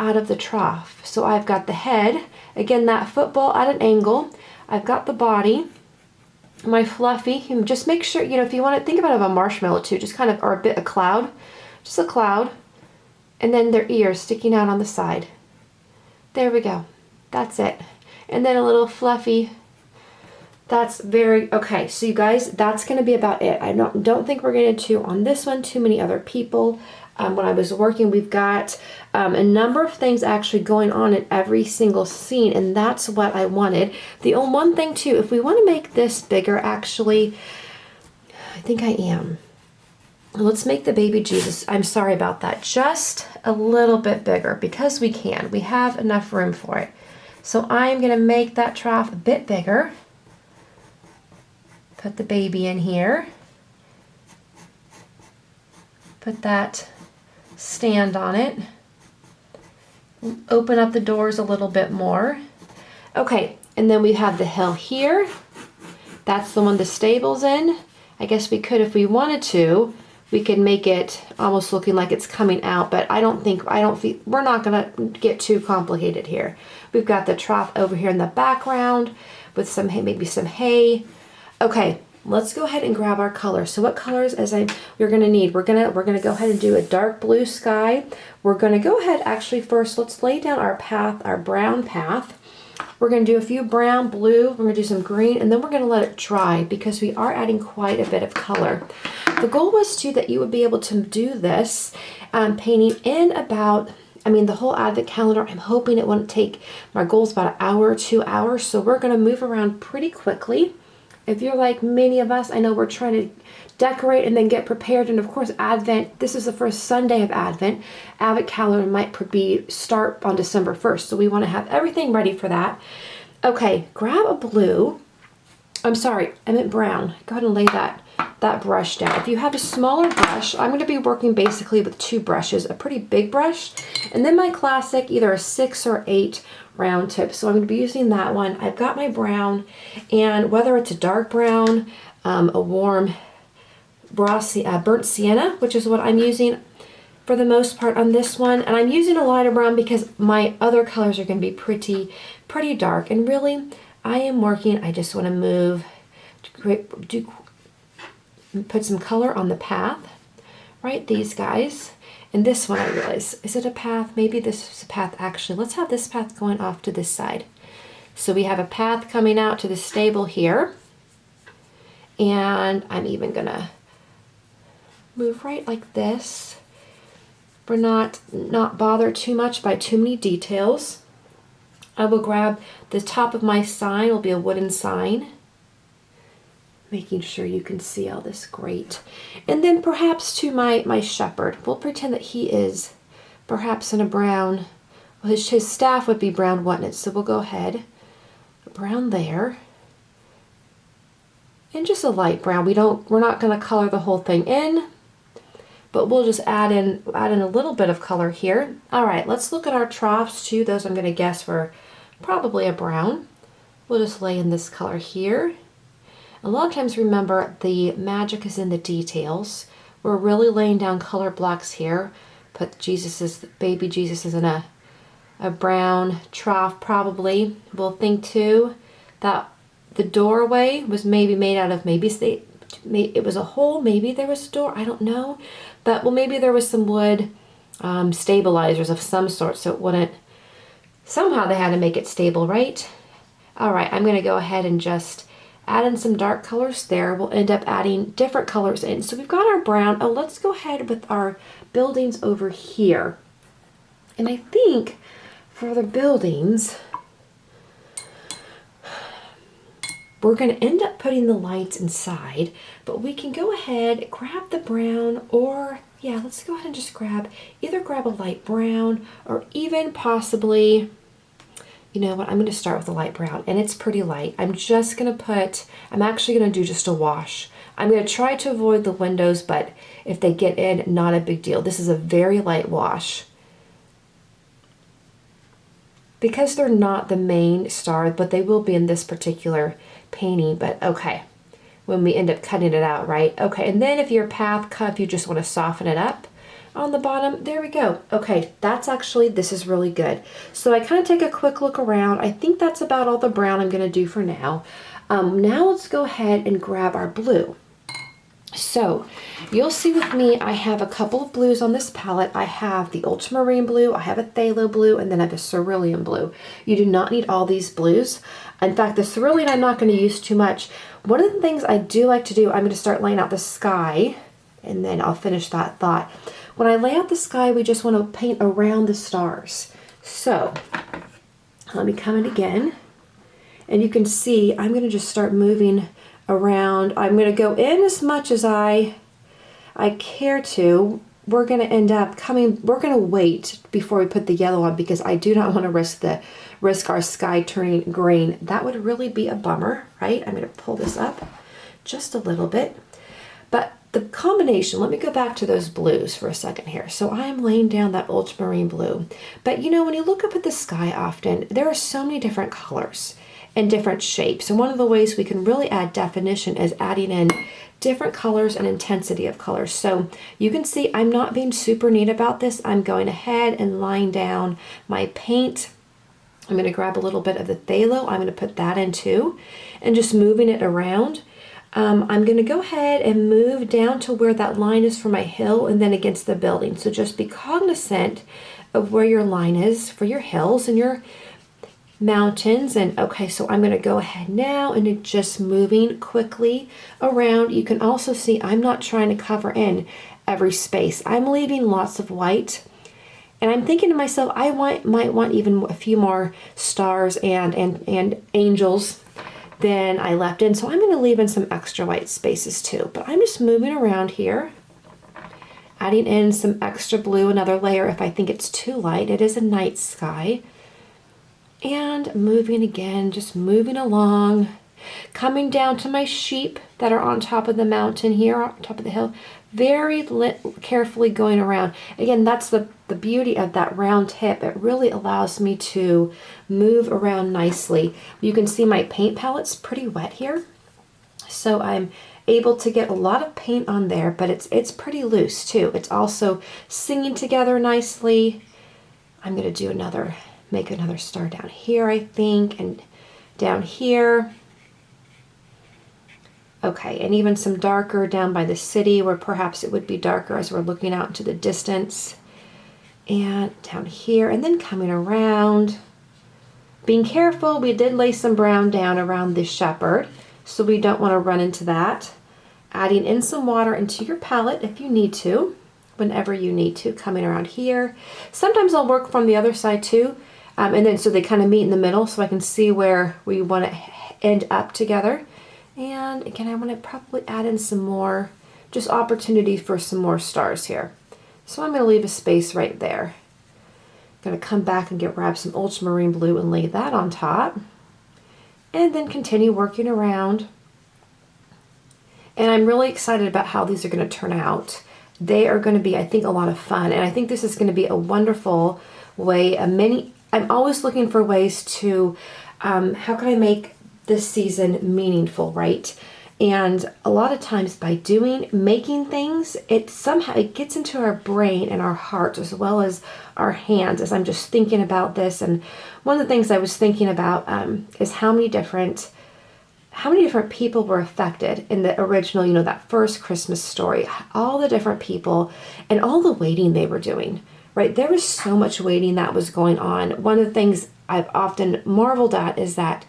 out of the trough. So I've got the head, again that football at an angle. I've got the body, my fluffy. Just make sure, you know, if you want to think about it, of a marshmallow too, just kind of, or a cloud, just a cloud, and then their ears sticking out on the side. There we go. That's it. And then a little fluffy. That's very okay. So you guys, that's going to be about it. I don't think we're going to on this one too many other people. When I was working, we've got a number of things actually going on in every single scene, and that's what I wanted. The only one thing too, if we want to make this bigger, actually, I think I am. Let's make the baby Jesus, I'm sorry about that, just a little bit bigger, because we can. We have enough room for it. So I'm going to make that trough a bit bigger. Put the baby in here. Put that stand on it. Open up the doors a little bit more. Okay, and then we have the hill here. That's the one the stable's in. I guess we could, if we wanted to, we could make it almost looking like it's coming out, but I don't feel, we're not gonna get too complicated here. We've got the trough over here in the background with some hay, maybe some hay. Okay, let's go ahead and grab our colors. So what colors we're gonna need? We're gonna go ahead and do a dark blue sky. We're gonna go ahead, actually first, let's lay down our path, our brown path. We're gonna do a few brown, blue, we're gonna do some green, and then we're gonna let it dry because we are adding quite a bit of color. The goal was too that you would be able to do this painting in about, the whole Advent calendar. I'm hoping it wouldn't take, my goal is about an hour, 2 hours, so we're gonna move around pretty quickly. If you're like many of us, I know we're trying to decorate and then get prepared. And of course, Advent, this is the first Sunday of Advent. Advent calendar might start on December 1st. So we want to have everything ready for that. Okay, grab a blue. I'm sorry, I meant brown. Go ahead and lay that brush down. If you have a smaller brush, I'm going to be working basically with 2 brushes, a pretty big brush, and then my classic, either a 6 or 8 round tip. So I'm going to be using that one. I've got my brown, and whether it's a dark brown, a warm burnt sienna, which is what I'm using, for the most part on this one. And I'm using a lighter brown because my other colors are going to be pretty dark. And really, I am working, I just want to move, put some color on the path, right? These guys. And this one I realize, is it a path? Maybe this is a path actually. Let's have this path going off to this side. So we have a path coming out to the stable here. And I'm even gonna move right like this. We're not bothered too much by too many details. I will grab the top of my sign, will be a wooden sign. Making sure you can see all this great. And then perhaps to my shepherd, we'll pretend that he is perhaps in a brown, well, his staff would be brown, wouldn't it? So we'll go ahead, brown there. And just a light brown. We're not gonna color the whole thing in, but we'll just add in a little bit of color here. All right, let's look at our troughs too. Those I'm gonna guess were probably a brown. We'll just lay in this color here. A lot of times, remember, the magic is in the details. We're really laying down color blocks here. Put baby Jesus is in a brown trough probably. We'll think too that the doorway was maybe made out of, it was a hole, maybe there was a door, I don't know. But, well, maybe there was some wood stabilizers of some sort so it wouldn't, somehow they had to make it stable, right? All right, I'm gonna go ahead and just add in some dark colors there. We'll end up adding different colors in. So we've got our brown. Oh, let's go ahead with our buildings over here. And I think for the buildings, we're going to end up putting the lights inside, but we can go ahead, grab the brown, or yeah, let's go ahead and just either grab a light brown or even possibly, you know what, I'm going to start with a light brown, and it's pretty light. I'm actually going to do just a wash. I'm going to try to avoid the windows, but if they get in, not a big deal. This is a very light wash. Because they're not the main star, but they will be in this particular painting, but okay. When we end up cutting it out, right? Okay, and then if your path cut, if you just want to soften it up, on the bottom, there we go. Okay, this is really good. So I kind of take a quick look around. I think that's about all the brown I'm going to do for now. Now let's go ahead and grab our blue. So you'll see with me, I have a couple of blues on this palette. I have the ultramarine blue, I have a phthalo blue, and then I have a cerulean blue. You do not need all these blues. In fact, the cerulean I'm not going to use too much. One of the things I do like to do, I'm going to start laying out the sky, and then I'll finish that thought. When I lay out the sky, we just want to paint around the stars. So let me come in again, and you can see I'm going to just start moving around. I'm going to go in as much as I care to. We're going to end up we're going to wait before we put the yellow on because I do not want to risk our sky turning green. That would really be a bummer, right? I'm going to pull this up just a little bit. But the combination, let me go back to those blues for a second here. So I'm laying down that ultramarine blue. But you know, when you look up at the sky often, there are so many different colors and different shapes. And one of the ways we can really add definition is adding in different colors and intensity of colors. So you can see I'm not being super neat about this. I'm going ahead and laying down my paint. I'm going to grab a little bit of the phthalo. I'm going to put that in too and just moving it around. I'm going to go ahead and move down to where that line is for my hill and then against the building. So just be cognizant of where your line is for your hills and your mountains. And okay, so I'm going to go ahead now and just moving quickly around. You can also see I'm not trying to cover in every space. I'm leaving lots of white. And I'm thinking to myself, I might want even a few more stars and angels than I left in. So I'm going to leave in some extra white spaces too. But I'm just moving around here, adding in some extra blue, another layer if I think it's too light. It is a night sky. And moving again, just moving along, coming down to my sheep that are on top of the mountain here, on top of the hill, very carefully going around. Again, that's the beauty of that round tip. It really allows me to move around nicely. You can see my paint palette's pretty wet here. So I'm able to get a lot of paint on there, but it's pretty loose too. It's also singing together nicely. I'm going to do make another star down here, I think, and down here. Okay, and even some darker down by the city where perhaps it would be darker as we're looking out into the distance. And down here, and then coming around. Being careful, we did lay some brown down around the shepherd, so we don't want to run into that. Adding in some water into your palette if you need to, whenever you need to, coming around here. Sometimes I'll work from the other side too, and then so they kind of meet in the middle so I can see where we want to end up together. And again, I want to probably add in some more, just opportunity for some more stars here. So I'm going to leave a space right there. I'm going to come back and grab some ultramarine blue and lay that on top. And then continue working around. And I'm really excited about how these are going to turn out. They are going to be, I think, a lot of fun. And I think this is going to be a wonderful way, I'm always looking for ways to, how can I make this season meaningful, right? And a lot of times by making things, it gets into our brain and our heart as well as our hands as I'm just thinking about this. And one of the things I was thinking about is how many different people were affected in the original, that first Christmas story, all the different people and all the waiting they were doing, right? There was so much waiting that was going on. One of the things I've often marveled at is that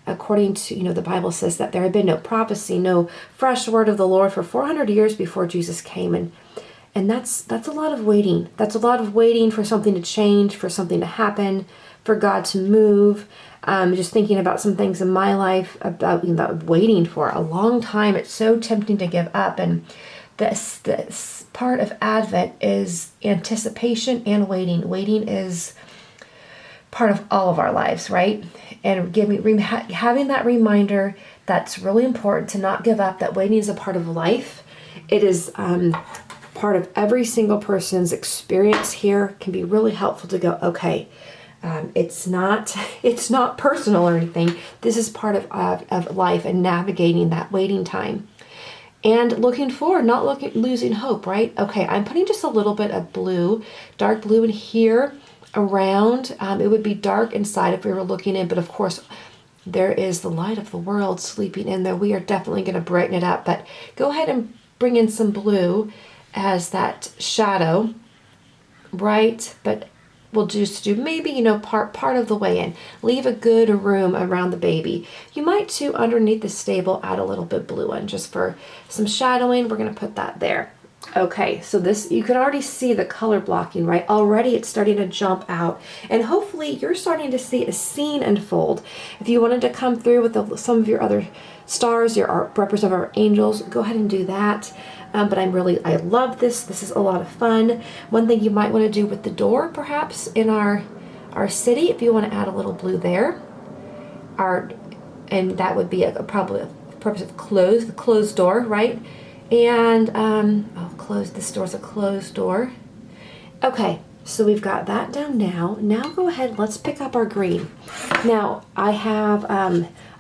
according to, the Bible says that there had been no prophecy, no fresh word of the Lord for 400 years before Jesus came. And that's a lot of waiting. That's a lot of waiting for something to change, for something to happen, for God to move. Just thinking about some things in my life about waiting for a long time. It's so tempting to give up. And this part of Advent is anticipation and waiting. Waiting is part of all of our lives, right? And having that reminder that's really important to not give up, that waiting is a part of life. It is part of every single person's experience here. Can be really helpful to go, okay, it's not personal or anything. This is part of life and navigating that waiting time. And looking forward, losing hope, right? Okay, I'm putting just a little bit of blue, dark blue in here around. It would be dark inside if we were looking in, but of course there is the light of the world sleeping in there. We are definitely going to brighten it up, but go ahead and bring in some blue as that shadow, right? But we'll just do maybe, part of the way in. Leave a good room around the baby. You might too, underneath the stable, add a little bit blue in just for some shadowing. We're going to put that there. Okay, so this, you can already see the color blocking, right? Already it's starting to jump out, and hopefully you're starting to see a scene unfold. If you wanted to come through with some of your other stars, your representative of our angels, go ahead and do that. But I love this. This is a lot of fun. One thing you might want to do with the door, perhaps in our city, if you want to add a little blue there, and that would be probably a purpose of the closed door, right? And this door's a closed door. Okay, so we've got that down now. Now go ahead, let's pick up our green. Now I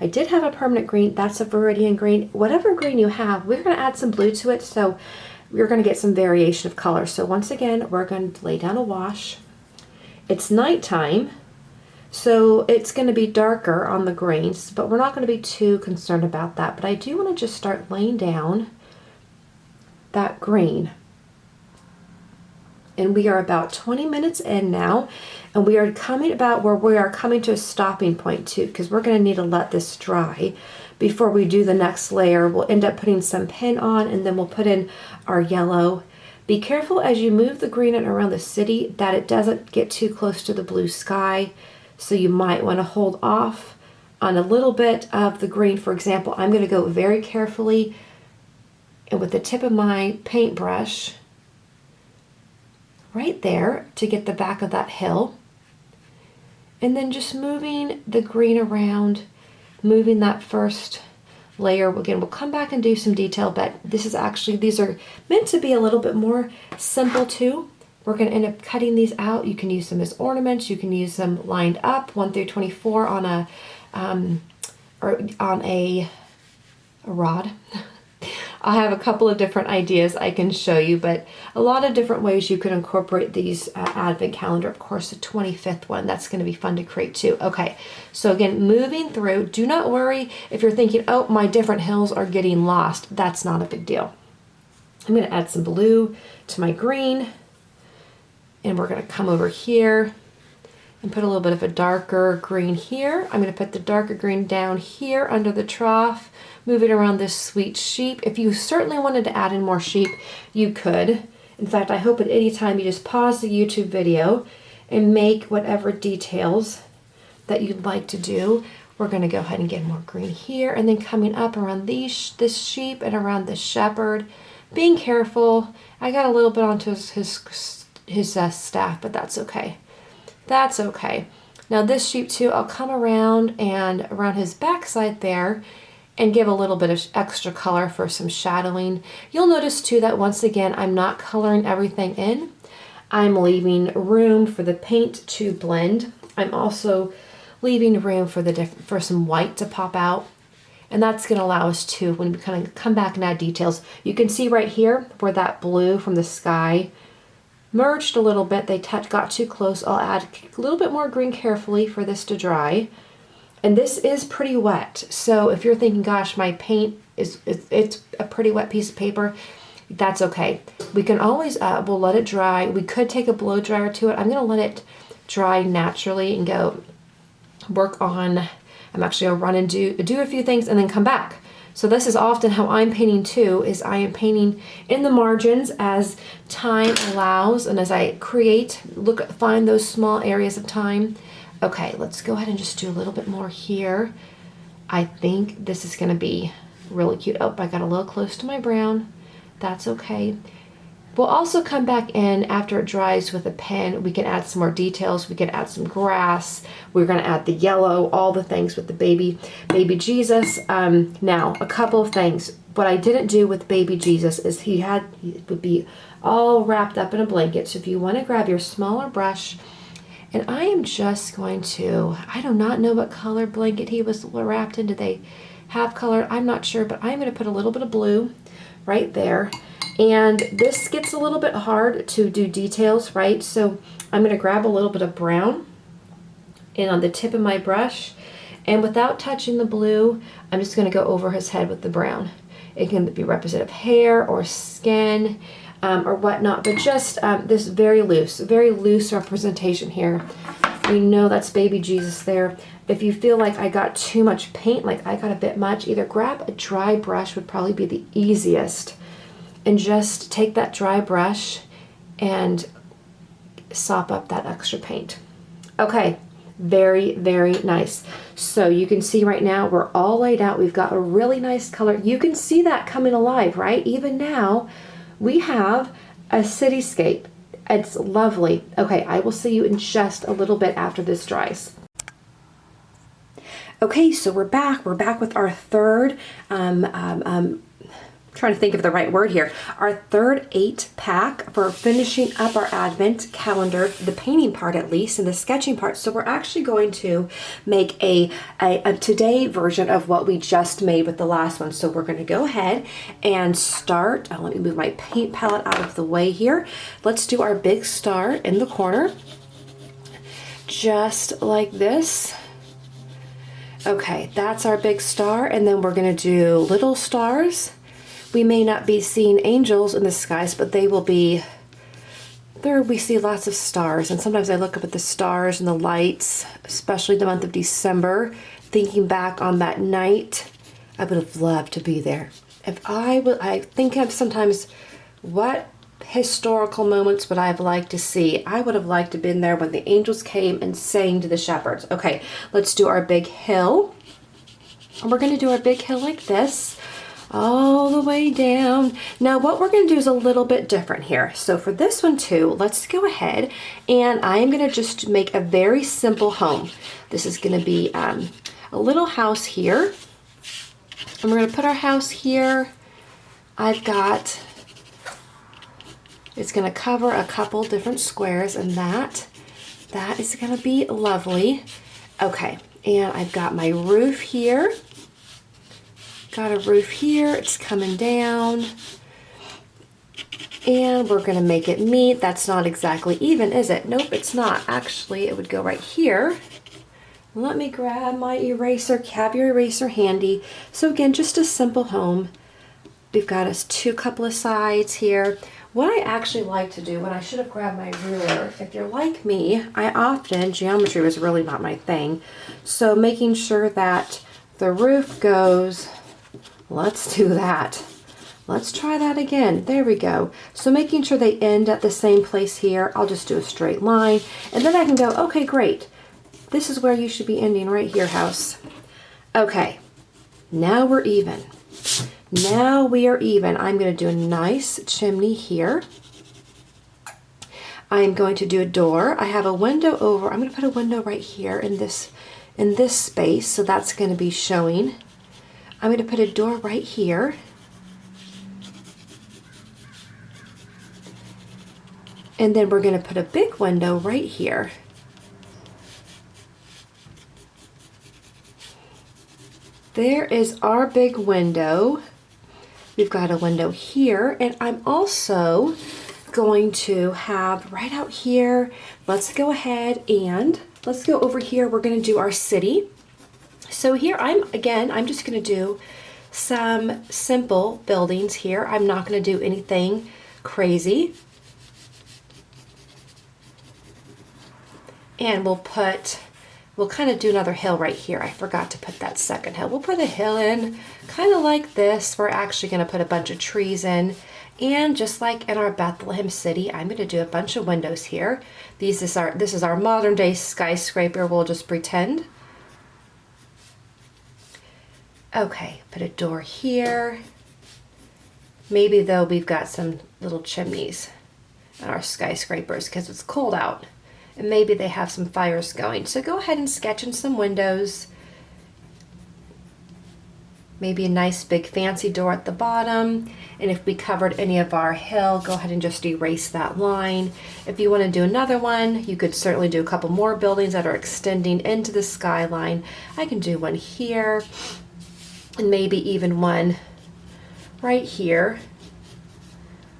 did have a permanent green. That's a Viridian green. Whatever green you have, we're going to add some blue to it, so we're going to get some variation of color. So once again, we're going to lay down a wash. It's nighttime, so it's going to be darker on the greens, but we're not going to be too concerned about that. But I do want to just start laying down that green. And we are about 20 minutes in now, and we are coming to a stopping point too, because we're going to need to let this dry before we do the next layer. We'll end up putting some pin on, and then we'll put in our yellow. Be careful as you move the green in around the city that it doesn't get too close to the blue sky. So you might want to hold off on a little bit of the green. For example, I'm going to go very carefully and with the tip of my paintbrush right there to get the back of that hill. And then just moving the green around, moving that first layer. Again, we'll come back and do some detail, but these are meant to be a little bit more simple too. We're going to end up cutting these out. You can use them as ornaments. You can use them lined up 1 through 24 on a rod. I'll have a couple of different ideas I can show you, but a lot of different ways you could incorporate these advent calendar. Of course, the 25th one, that's going to be fun to create too. Okay, so again, moving through, do not worry if you're thinking, oh, my different hills are getting lost. That's not a big deal. I'm going to add some blue to my green, and we're going to come over here and put a little bit of a darker green here. I'm going to put the darker green down here under the trough, move it around this sweet sheep. If you certainly wanted to add in more sheep, you could. In fact, I hope at any time you just pause the YouTube video and make whatever details that you'd like to do. We're going to go ahead and get more green here, and then coming up around this sheep and around the shepherd. Being careful. I got a little bit onto his staff, but that's okay. That's okay. Now this sheep too, I'll come around and around his backside there and give a little bit of extra color for some shadowing. You'll notice too that once again, I'm not coloring everything in. I'm leaving room for the paint to blend. I'm also leaving room for some white to pop out. And that's going to allow us to, when we kind of come back and add details, you can see right here where that blue from the sky merged a little bit. They got too close. I'll add a little bit more green carefully for this to dry. And this is pretty wet. So if you're thinking, gosh, my paint it's a pretty wet piece of paper, that's okay. We can always, we'll let it dry. We could take a blow dryer to it. I'm going to let it dry naturally and go work on, I'm actually going to run and do a few things and then come back. So this is often how I'm painting too, is I am painting in the margins as time allows, and as I create, find those small areas of time. Okay, let's go ahead and just do a little bit more here. I think this is going to be really cute. Oh, I got a little close to my brown. That's okay. We'll also come back in after it dries with a pen. We can add some more details. We can add some grass. We're going to add the yellow, all the things with the baby Jesus. Now, a couple of things. What I didn't do with baby Jesus is he would be all wrapped up in a blanket. So if you want to grab your smaller brush, and I am just going to, I do not know what color blanket he was wrapped in. Did they have color? I'm not sure, but I'm going to put a little bit of blue right there. And this gets a little bit hard to do details, right? So I'm going to grab a little bit of brown and on the tip of my brush, and without touching the blue, I'm just going to go over his head with the brown. It can be representative hair or skin or whatnot, but just this very loose representation here. We know that's baby Jesus there. If you feel like I got too much paint, like I got a bit much, either grab a dry brush would probably be the easiest, and just take that dry brush and sop up that extra paint. Okay, very, very nice. So you can see right now we're all laid out. We've got a really nice color. You can see that coming alive, right? Even now we have a cityscape. It's lovely. Okay, I will see you in just a little bit after this dries. Okay, so we're back. We're back with our third trying to think of the right word here. Our third 8-pack for finishing up our advent calendar, the painting part at least, and the sketching part. So we're actually going to make a today version of what we just made with the last one. So we're going to go ahead and start. Let me move my paint palette out of the way here. Let's do our big star in the corner, just like this. Okay, that's our big star, and then we're going to do little stars. We may not be seeing angels in the skies, but they will be there. We see lots of stars, and sometimes I look up at the stars and the lights, especially the month of December, thinking back on that night. I would have loved to be there. I think of sometimes what historical moments would I have liked to see. I would have liked to have been there when the angels came and sang to the shepherds. Okay, let's do our big hill. And we're going to do our big hill like this, all the way down. Now what we're going to do is a little bit different here. So for this one too, let's go ahead and I'm going to just make a very simple home. This is going to be a little house here. And we're going to put our house here. It's going to cover a couple different squares, and that is going to be lovely. Okay, and I've got my roof here. Got a roof here, it's coming down. And we're gonna make it meet. That's not exactly even, is it? Nope, it's not. Actually, it would go right here. Let me grab my eraser, have your eraser handy. So again, just a simple home. We've got us two couple of sides here. What I actually like to do, when I should have grabbed my ruler, if you're like me, geometry was really not my thing. So making sure that the roof goes, let's do that. Let's try that again. There we go. So making sure they end at the same place here, I'll just do a straight line. And then I can go, okay, great. This is where you should be ending, right here, house. Okay, now we're even. Now we are even. I'm going to do a nice chimney here. I'm going to do a door. I have a window over. I'm going to put a window right here in this space, so that's going to be showing. I'm going to put a door right here. And then we're going to put a big window right here. There is our big window. We've got a window here, and I'm also going to have right out here, let's go ahead and let's go over here. We're going to do our city. So here I'm just going to do some simple buildings here. I'm not going to do anything crazy. And we'll kind of do another hill right here. I forgot to put that second hill. We'll put a hill in, kind of like this. We're actually going to put a bunch of trees in. And just like in our Bethlehem city, I'm going to do a bunch of windows here. This is our modern day skyscraper, we'll just pretend. Okay, put a door here. Maybe though we've got some little chimneys on our skyscrapers because it's cold out. And maybe they have some fires going. So go ahead and sketch in some windows. Maybe a nice big fancy door at the bottom. And if we covered any of our hill, go ahead and just erase that line. If you want to do another one, you could certainly do a couple more buildings that are extending into the skyline. I can do one here, and maybe even one right here.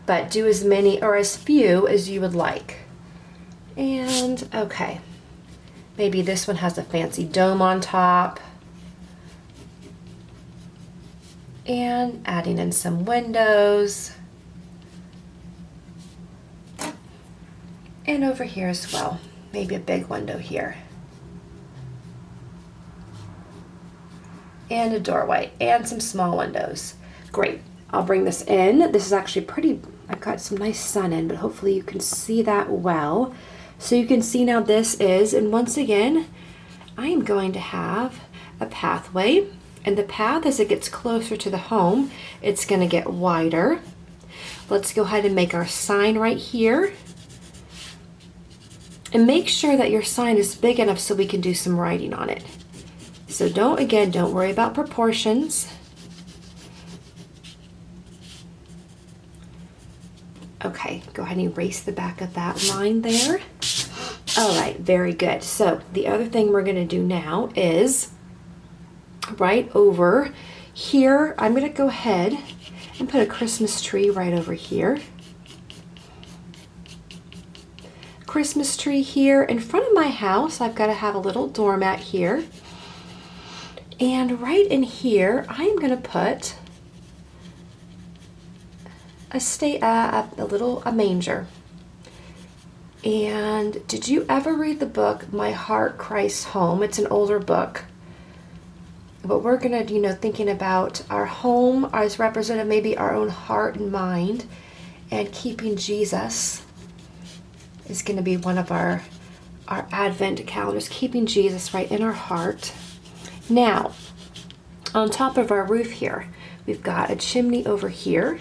But do as many or as few as you would like. And okay, maybe this one has a fancy dome on top. And adding in some windows. And over here as well, maybe a big window here. And a doorway and some small windows. Great, I'll bring this in. This is actually pretty, I've got some nice sun in, but hopefully you can see that well. So you can see now this is, and once again, I am going to have a pathway, and the path as it gets closer to the home, it's going to get wider. Let's go ahead and make our sign right here. And make sure that your sign is big enough so we can do some writing on it. So don't worry about proportions. Okay, go ahead and erase the back of that line there. All right, very good. So the other thing we're going to do now is right over here, I'm going to go ahead and put a Christmas tree right over here. Christmas tree here in front of my house. I've got to have a little doormat here. And right in here, I'm going to put a manger. And did you ever read the book My Heart Christ's Home? It's an older book, but we're gonna thinking about our home as represented maybe our own heart and mind, and keeping Jesus is going to be one of our Advent calendars, keeping Jesus right in our heart. Now on top of our roof here, we've got a chimney over here.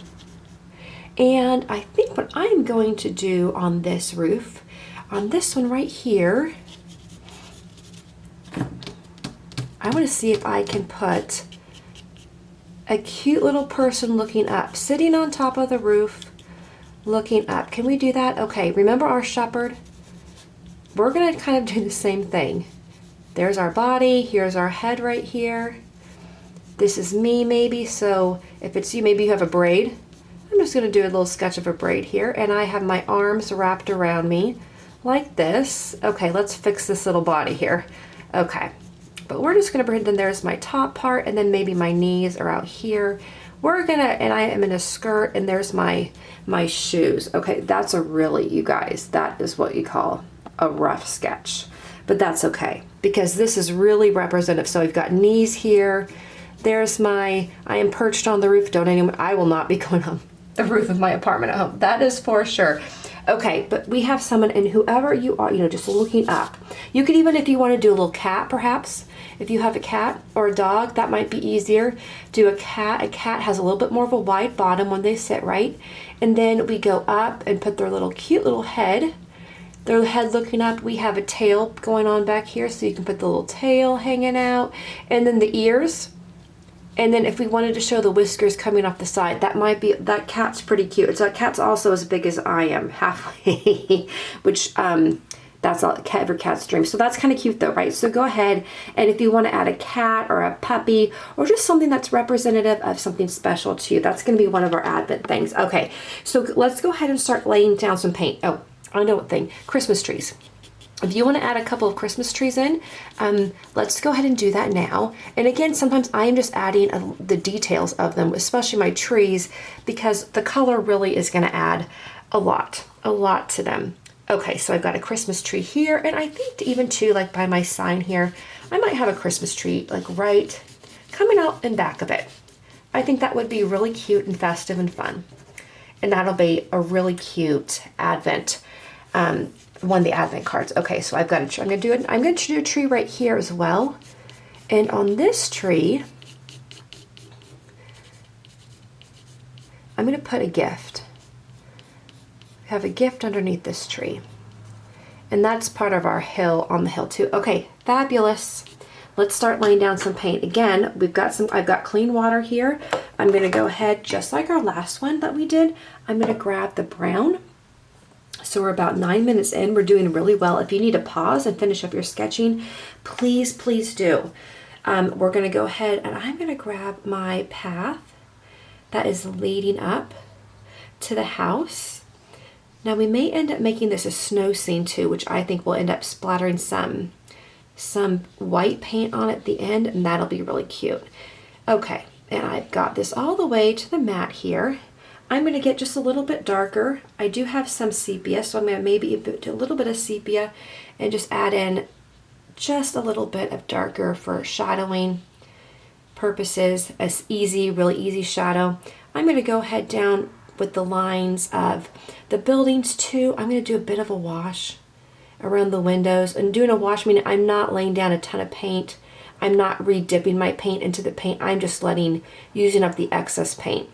And I think what I'm going to do on this roof, on this one right here, I want to see if I can put a cute little person looking up, sitting on top of the roof, looking up. Can we do that? Okay, remember our shepherd? We're going to kind of do the same thing. There's our body, here's our head right here. This is me maybe, so if it's you, maybe you have a braid. I'm just gonna do a little sketch of a braid here, and I have my arms wrapped around me like this. Okay, let's fix this little body here. Okay, but we're just gonna bring, then there's my top part, and then maybe my knees are out here. We're gonna, and I am in a skirt, and there's my shoes. Okay, that's a really, you guys, that is what you call a rough sketch, but that's okay, because this is really representative. So we've got knees here. There's I am perched on the roof. I will not be going on the roof of my apartment at home. That is for sure. Okay, but we have someone, and whoever you are, just looking up. You could even, if you want to do a little cat, perhaps, if you have a cat or a dog, that might be easier. Do a cat. A cat has a little bit more of a wide bottom when they sit, right? And then we go up and put their little cute little head, their head looking up. We have a tail going on back here, so you can put the little tail hanging out, and then the ears. And then if we wanted to show the whiskers coming off the side, that cat's pretty cute. So that cat's also as big as I am, halfway, which that's all every cat's dream. So that's kind of cute though, right? So go ahead, and if you want to add a cat or a puppy or just something that's representative of something special to you, that's going to be one of our Advent things. Okay, so let's go ahead and start laying down some paint. Oh, I know what thing, Christmas trees. If you want to add a couple of Christmas trees in, let's go ahead and do that now. And again, sometimes I am just adding the details of them, especially my trees, because the color really is going to add a lot to them. Okay, so I've got a Christmas tree here, and I think even too, like by my sign here, I might have a Christmas tree like right coming out and back of it. I think that would be really cute and festive and fun. And that'll be a really cute Advent one of the Advent cards. Okay, so I've got I'm going to do a tree right here as well. And on this tree, I'm going to put a gift. Have a gift underneath this tree. And that's part of our hill, on the hill too. Okay, fabulous. Let's start laying down some paint. Again, I've got clean water here. I'm going to go ahead, just like our last one that we did, I'm going to grab the brown. So we're about 9 minutes in. We're doing really well. If you need to pause and finish up your sketching, please do. We're going to go ahead, and I'm going to grab my path that is leading up to the house. Now we may end up making this a snow scene too, which I think will end up splattering some white paint on it at the end, and that'll be really cute. Okay, and I've got this all the way to the mat here. I'm going to get just a little bit darker. I do have some sepia, so I'm going to maybe do a little bit of sepia and just add in just a little bit of darker for shadowing purposes. Really easy shadow. I'm going to go ahead down with the lines of the buildings too. I'm going to do a bit of a wash around the windows. And doing a wash meaning I'm not laying down a ton of paint. I'm not re-dipping my paint into the paint. I'm just using up the excess paint.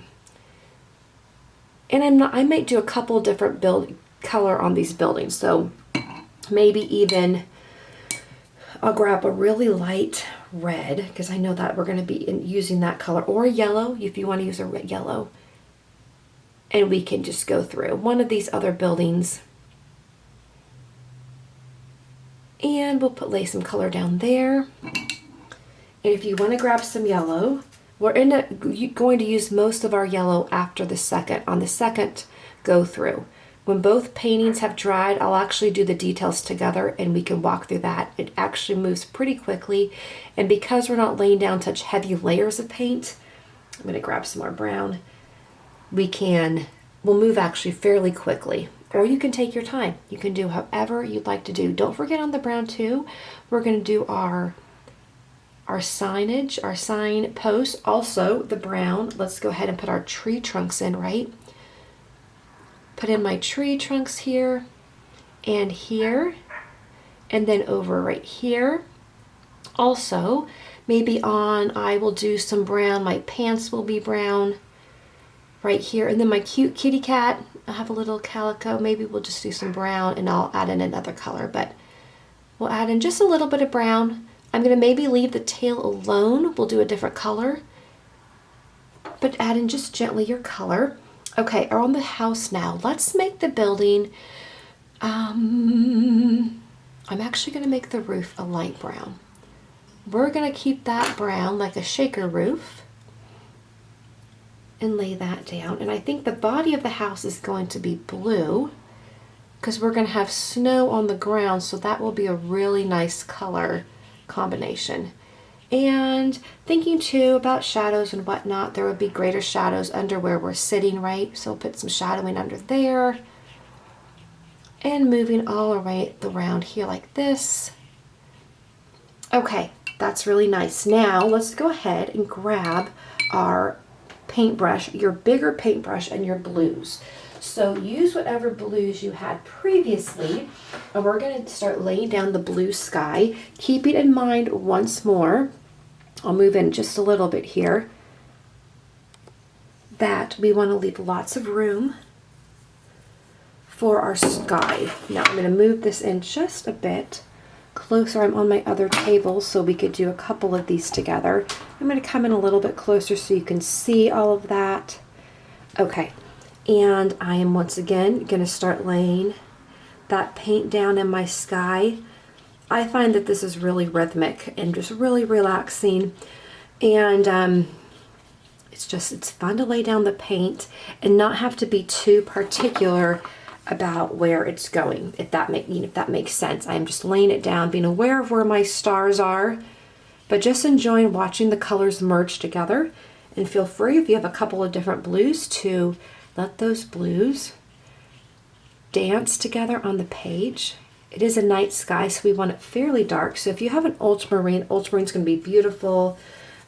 And I might do a couple different color on these buildings. So maybe even I'll grab a really light red, because I know that we're going to be using that color, or a yellow if you want to use a yellow. And we can just go through one of these other buildings. And we'll lay some color down there. And if you want to grab some yellow, we're going to use most of our yellow after on the second go through. When both paintings have dried, I'll actually do the details together and we can walk through that. It actually moves pretty quickly. And because we're not laying down such heavy layers of paint, I'm going to grab some more brown. We'll move actually fairly quickly. Or you can take your time. You can do however you'd like to do. Don't forget on the brown too, we're going to do our signage, our sign posts, also the brown. Let's go ahead and put our tree trunks in, right? Put in my tree trunks here, and then over right here. Also, maybe I will do some brown, my pants will be brown right here. And then my cute kitty cat, I have a little calico, maybe we'll just do some brown and I'll add in another color, but we'll add in just a little bit of brown. I'm going to maybe leave the tail alone. We'll do a different color, but add in just gently your color. Okay, we're on the house now. Let's make the building, I'm actually going to make the roof a light brown. We're gonna keep that brown like a shaker roof and lay that down. And I think the body of the house is going to be blue because we're gonna have snow on the ground, so that will be a really nice color combination. And thinking too about shadows and whatnot, there would be greater shadows under where we're sitting, right? So we'll put some shadowing under there. And moving all around here like this. Okay, that's really nice. Now let's go ahead and grab our paintbrush, your bigger paintbrush and your blues. So use whatever blues you had previously, and we're going to start laying down the blue sky. Keeping in mind once more, I'll move in just a little bit here, that we want to leave lots of room for our sky. Now I'm going to move this in just a bit closer. I'm on my other table so we could do a couple of these together. I'm going to come in a little bit closer so you can see all of that. Okay, and I am once again going to start laying that paint down in my sky. I find that this is really rhythmic and just really relaxing, and it's fun to lay down the paint and not have to be too particular about where it's going, if that makes sense. I'm just laying it down, being aware of where my stars are, but just enjoying watching the colors merge together. And feel free, if you have a couple of different blues, to let those blues dance together on the page. It is a night sky, so we want it fairly dark. So if you have an ultramarine, ultramarine's going to be beautiful.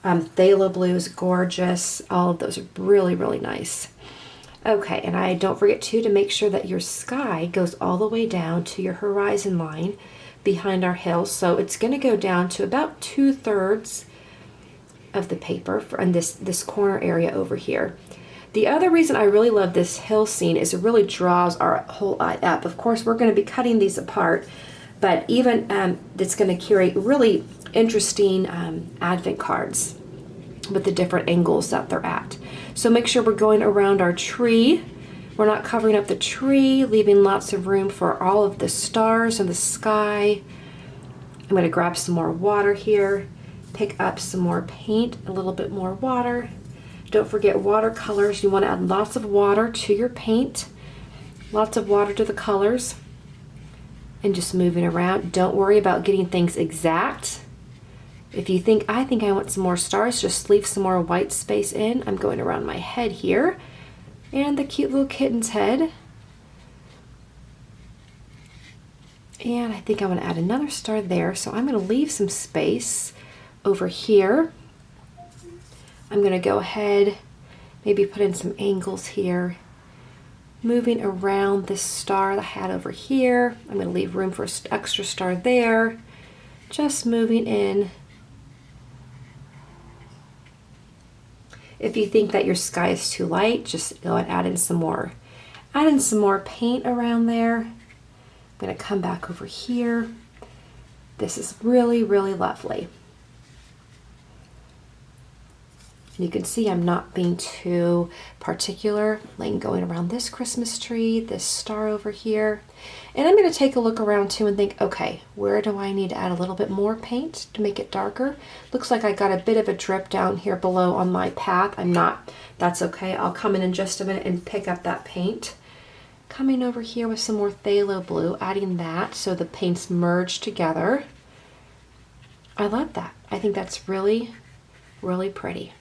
Phthalo blue is gorgeous. All of those are really, really nice. Okay, and I don't forget too to make sure that your sky goes all the way down to your horizon line behind our hill. So it's going to go down to about 2/3 of the paper in this corner area over here. The other reason I really love this hill scene is it really draws our whole eye up. Of course, we're going to be cutting these apart, but even it's going to curate really interesting advent cards with the different angles that they're at. So make sure we're going around our tree. We're not covering up the tree, leaving lots of room for all of the stars and the sky. I'm going to grab some more water here, pick up some more paint, a little bit more water. Don't forget watercolors. You want to add lots of water to your paint, lots of water to the colors, and just moving around. Don't worry about getting things exact. If you think, I want some more stars, just leave some more white space in. I'm going around my head here, and the cute little kitten's head. And I think I want to add another star there, so I'm going to leave some space over here. I'm going to go ahead, maybe put in some angles here, moving around this star that I had over here. I'm going to leave room for an extra star there, just moving in. If you think that your sky is too light, just go and add in some more paint around there. I'm going to come back over here. This is really, really lovely. And you can see I'm not being too particular, like going around this Christmas tree, this star over here. And I'm going to take a look around too and think, okay, where do I need to add a little bit more paint to make it darker? Looks like I got a bit of a drip down here below on my path. That's okay. I'll come in just a minute and pick up that paint. Coming over here with some more phthalo blue, adding that so the paints merge together. I love that. I think that's really, really pretty.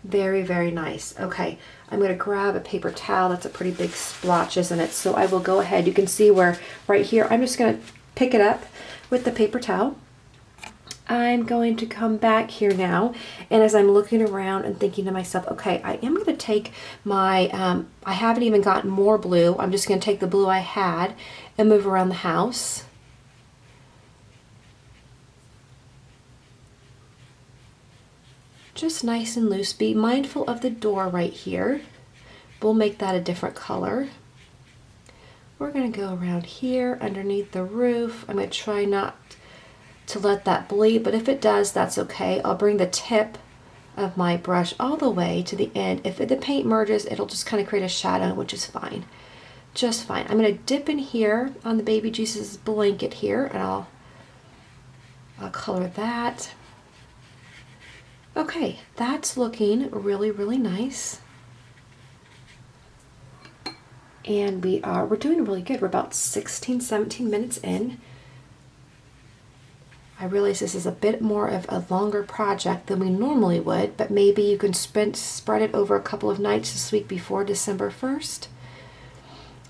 Very, very nice. Okay, I'm going to grab a paper towel. That's a pretty big splotch, isn't it? So I will go ahead. You can see where right here, I'm just going to pick it up with the paper towel. I'm going to come back here now, and as I'm looking around and thinking to myself, okay, I am going to take my, I haven't even gotten more blue. I'm just going to take the blue I had and move around the house. Just nice and loose. Be mindful of the door right here. We'll make that a different color. We're going to go around here underneath the roof. I'm going to try not to let that bleed, but if it does, that's okay. I'll bring the tip of my brush all the way to the end. If the paint merges, it'll just kind of create a shadow, which is fine. Just fine. I'm going to dip in here on the baby Jesus blanket here, and I'll color that. Okay, that's looking really, really nice. And we're doing really good. We're about 16, 17 minutes in. I realize this is a bit more of a longer project than we normally would, but maybe you can spread it over a couple of nights this week before December 1st.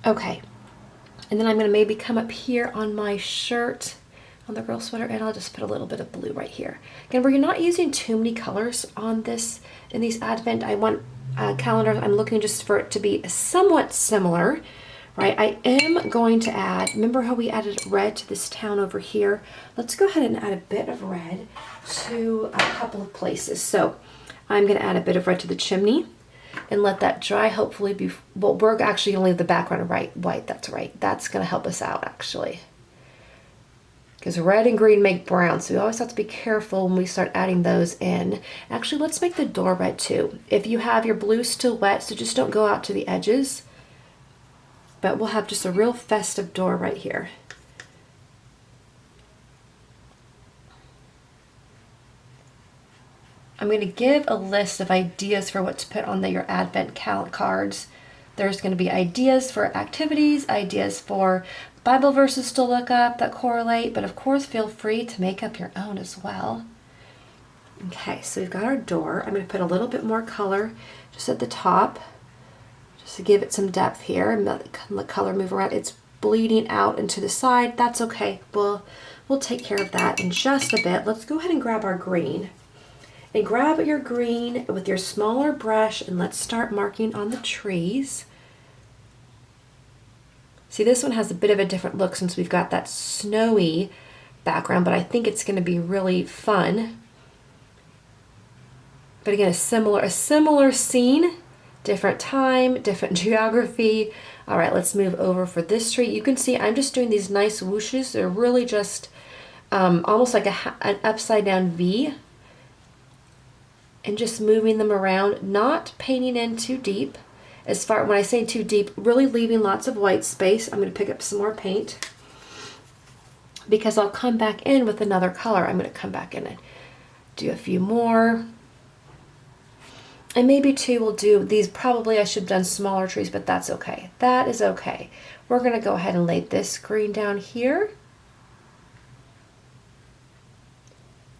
Okay, and then I'm going to maybe come up here on my shirt, on the girl sweater, and I'll just put a little bit of blue right here. Again, we're not using too many colors on this, in these Advent. I want calendars, I'm looking just for it to be somewhat similar, right? I am going to add, remember how we added red to this town over here? Let's go ahead and add a bit of red to a couple of places. So I'm going to add a bit of red to the chimney and let that dry, hopefully. Well, we're actually going to leave the background white. That's right. That's going to help us out, actually. Because red and green make brown, so we always have to be careful when we start adding those in. Actually, let's make the door red too. If you have your blue still wet, so just don't go out to the edges. But we'll have just a real festive door right here. I'm going to give a list of ideas for what to put on your Advent cards. There's going to be ideas for activities, ideas for Bible verses to look up that correlate, but of course feel free to make up your own as well. Okay, so we've got our door. I'm going to put a little bit more color just at the top, just to give it some depth here, and let the color move around. It's bleeding out into the side. That's okay. We'll take care of that in just a bit. Let's go ahead and grab our green. And grab your green with your smaller brush, and let's start marking on the trees. See, this one has a bit of a different look since we've got that snowy background, but I think it's going to be really fun. But again, a similar scene, different time, different geography. All right, let's move over for this tree. You can see I'm just doing these nice whooshes. They're really just almost like an upside down V. And just moving them around, not painting in too deep. When I say too deep, really leaving lots of white space. I'm going to pick up some more paint because I'll come back in with another color. I'm going to come back in and do a few more. And maybe two will do these. Probably I should have done smaller trees, but that's okay. That is okay. We're going to go ahead and lay this green down here.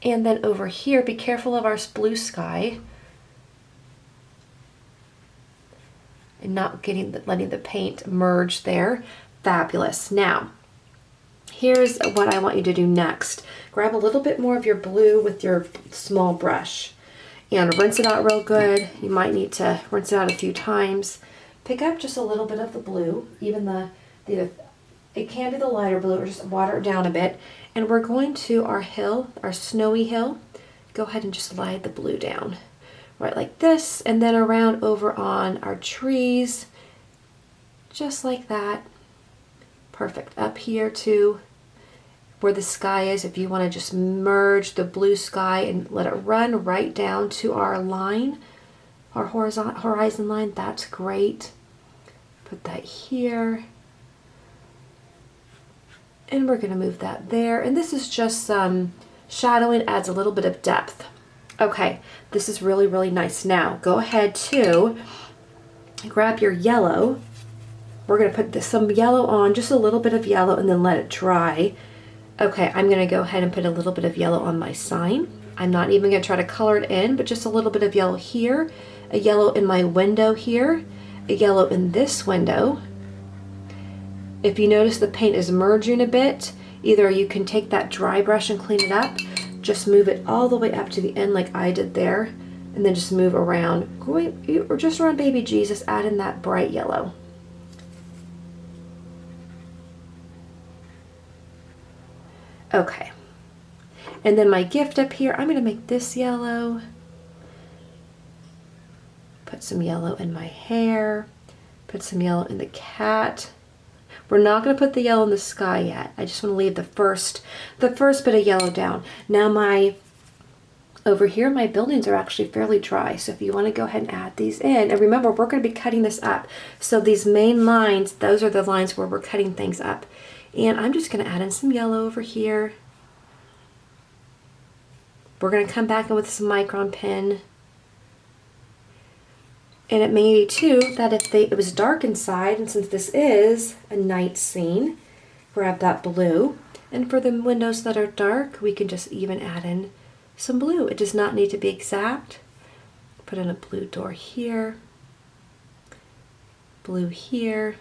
And then over here, be careful of our blue sky. And not letting the paint merge there. Fabulous. Now, here's what I want you to do next. Grab a little bit more of your blue with your small brush and rinse it out real good. You might need to rinse it out a few times. Pick up just a little bit of the blue, even it can be the lighter blue, or just water it down a bit. And we're going to our hill, our snowy hill. Go ahead and just lay the blue down. Right like this, and then around over on our trees, just like that. Perfect. Up here to where the sky is, if you want to just merge the blue sky and let it run right down to our line, our horizon line, that's great. Put that here. And we're going to move that there. And this is just some shadowing, adds a little bit of depth. Okay, this is really, really nice. Now, go ahead to grab your yellow. We're going to put some yellow on, just a little bit of yellow, and then let it dry. Okay, I'm going to go ahead and put a little bit of yellow on my sign. I'm not even going to try to color it in, but just a little bit of yellow here, a yellow in my window here, a yellow in this window. If you notice the paint is merging a bit, either you can take that dry brush and clean it up, just move it all the way up to the end like I did there, and then just move around, or just around baby Jesus, add in that bright yellow. Okay, and then my gift up here, I'm going to make this yellow, put some yellow in my hair, put some yellow in the cat. We're not going to put the yellow in the sky yet. I just want to leave the first bit of yellow down. Now over here, my buildings are actually fairly dry. So if you want to go ahead and add these in, and remember, we're going to be cutting this up. So these main lines, those are the lines where we're cutting things up. And I'm just going to add in some yellow over here. We're going to come back in with some micron pen. And it may be too that if it was dark inside, and since this is a night scene, grab that blue. And for the windows that are dark, we can just even add in some blue. It does not need to be exact. Put in a blue door here, blue here.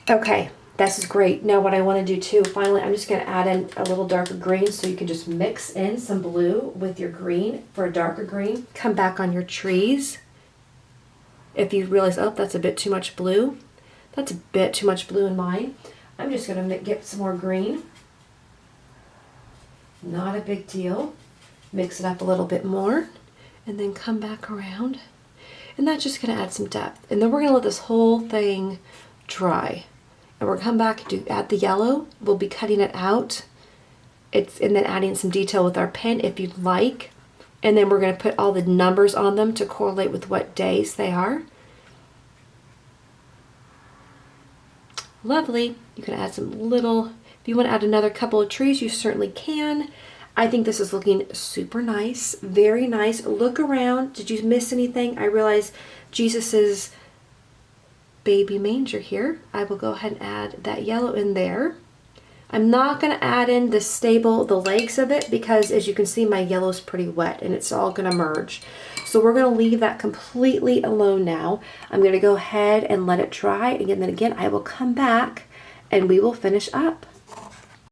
Okay, this is great. Now what I want to do too, finally, I'm just going to add in a little darker green so you can just mix in some blue with your green for a darker green. Come back on your trees. If you realize, oh, that's a bit too much blue. That's a bit too much blue in mine. I'm just going to get some more green. Not a big deal. Mix it up a little bit more and then come back around. And that's just going to add some depth. And then we're going to let this whole thing dry. And we're going to come back to add the yellow. We'll be cutting it out. And then adding some detail with our pen if you'd like. And then we're going to put all the numbers on them to correlate with what days they are. Lovely. You can add some little, if you want to add another couple of trees, you certainly can. I think this is looking super nice. Very nice. Look around. Did you miss anything? I realize Jesus's baby manger here. I will go ahead and add that yellow in there. I'm not going to add in the legs of it because as you can see my yellow is pretty wet and it's all going to merge. So we're going to leave that completely alone now. I'm going to go ahead and let it dry and then again I will come back and we will finish up.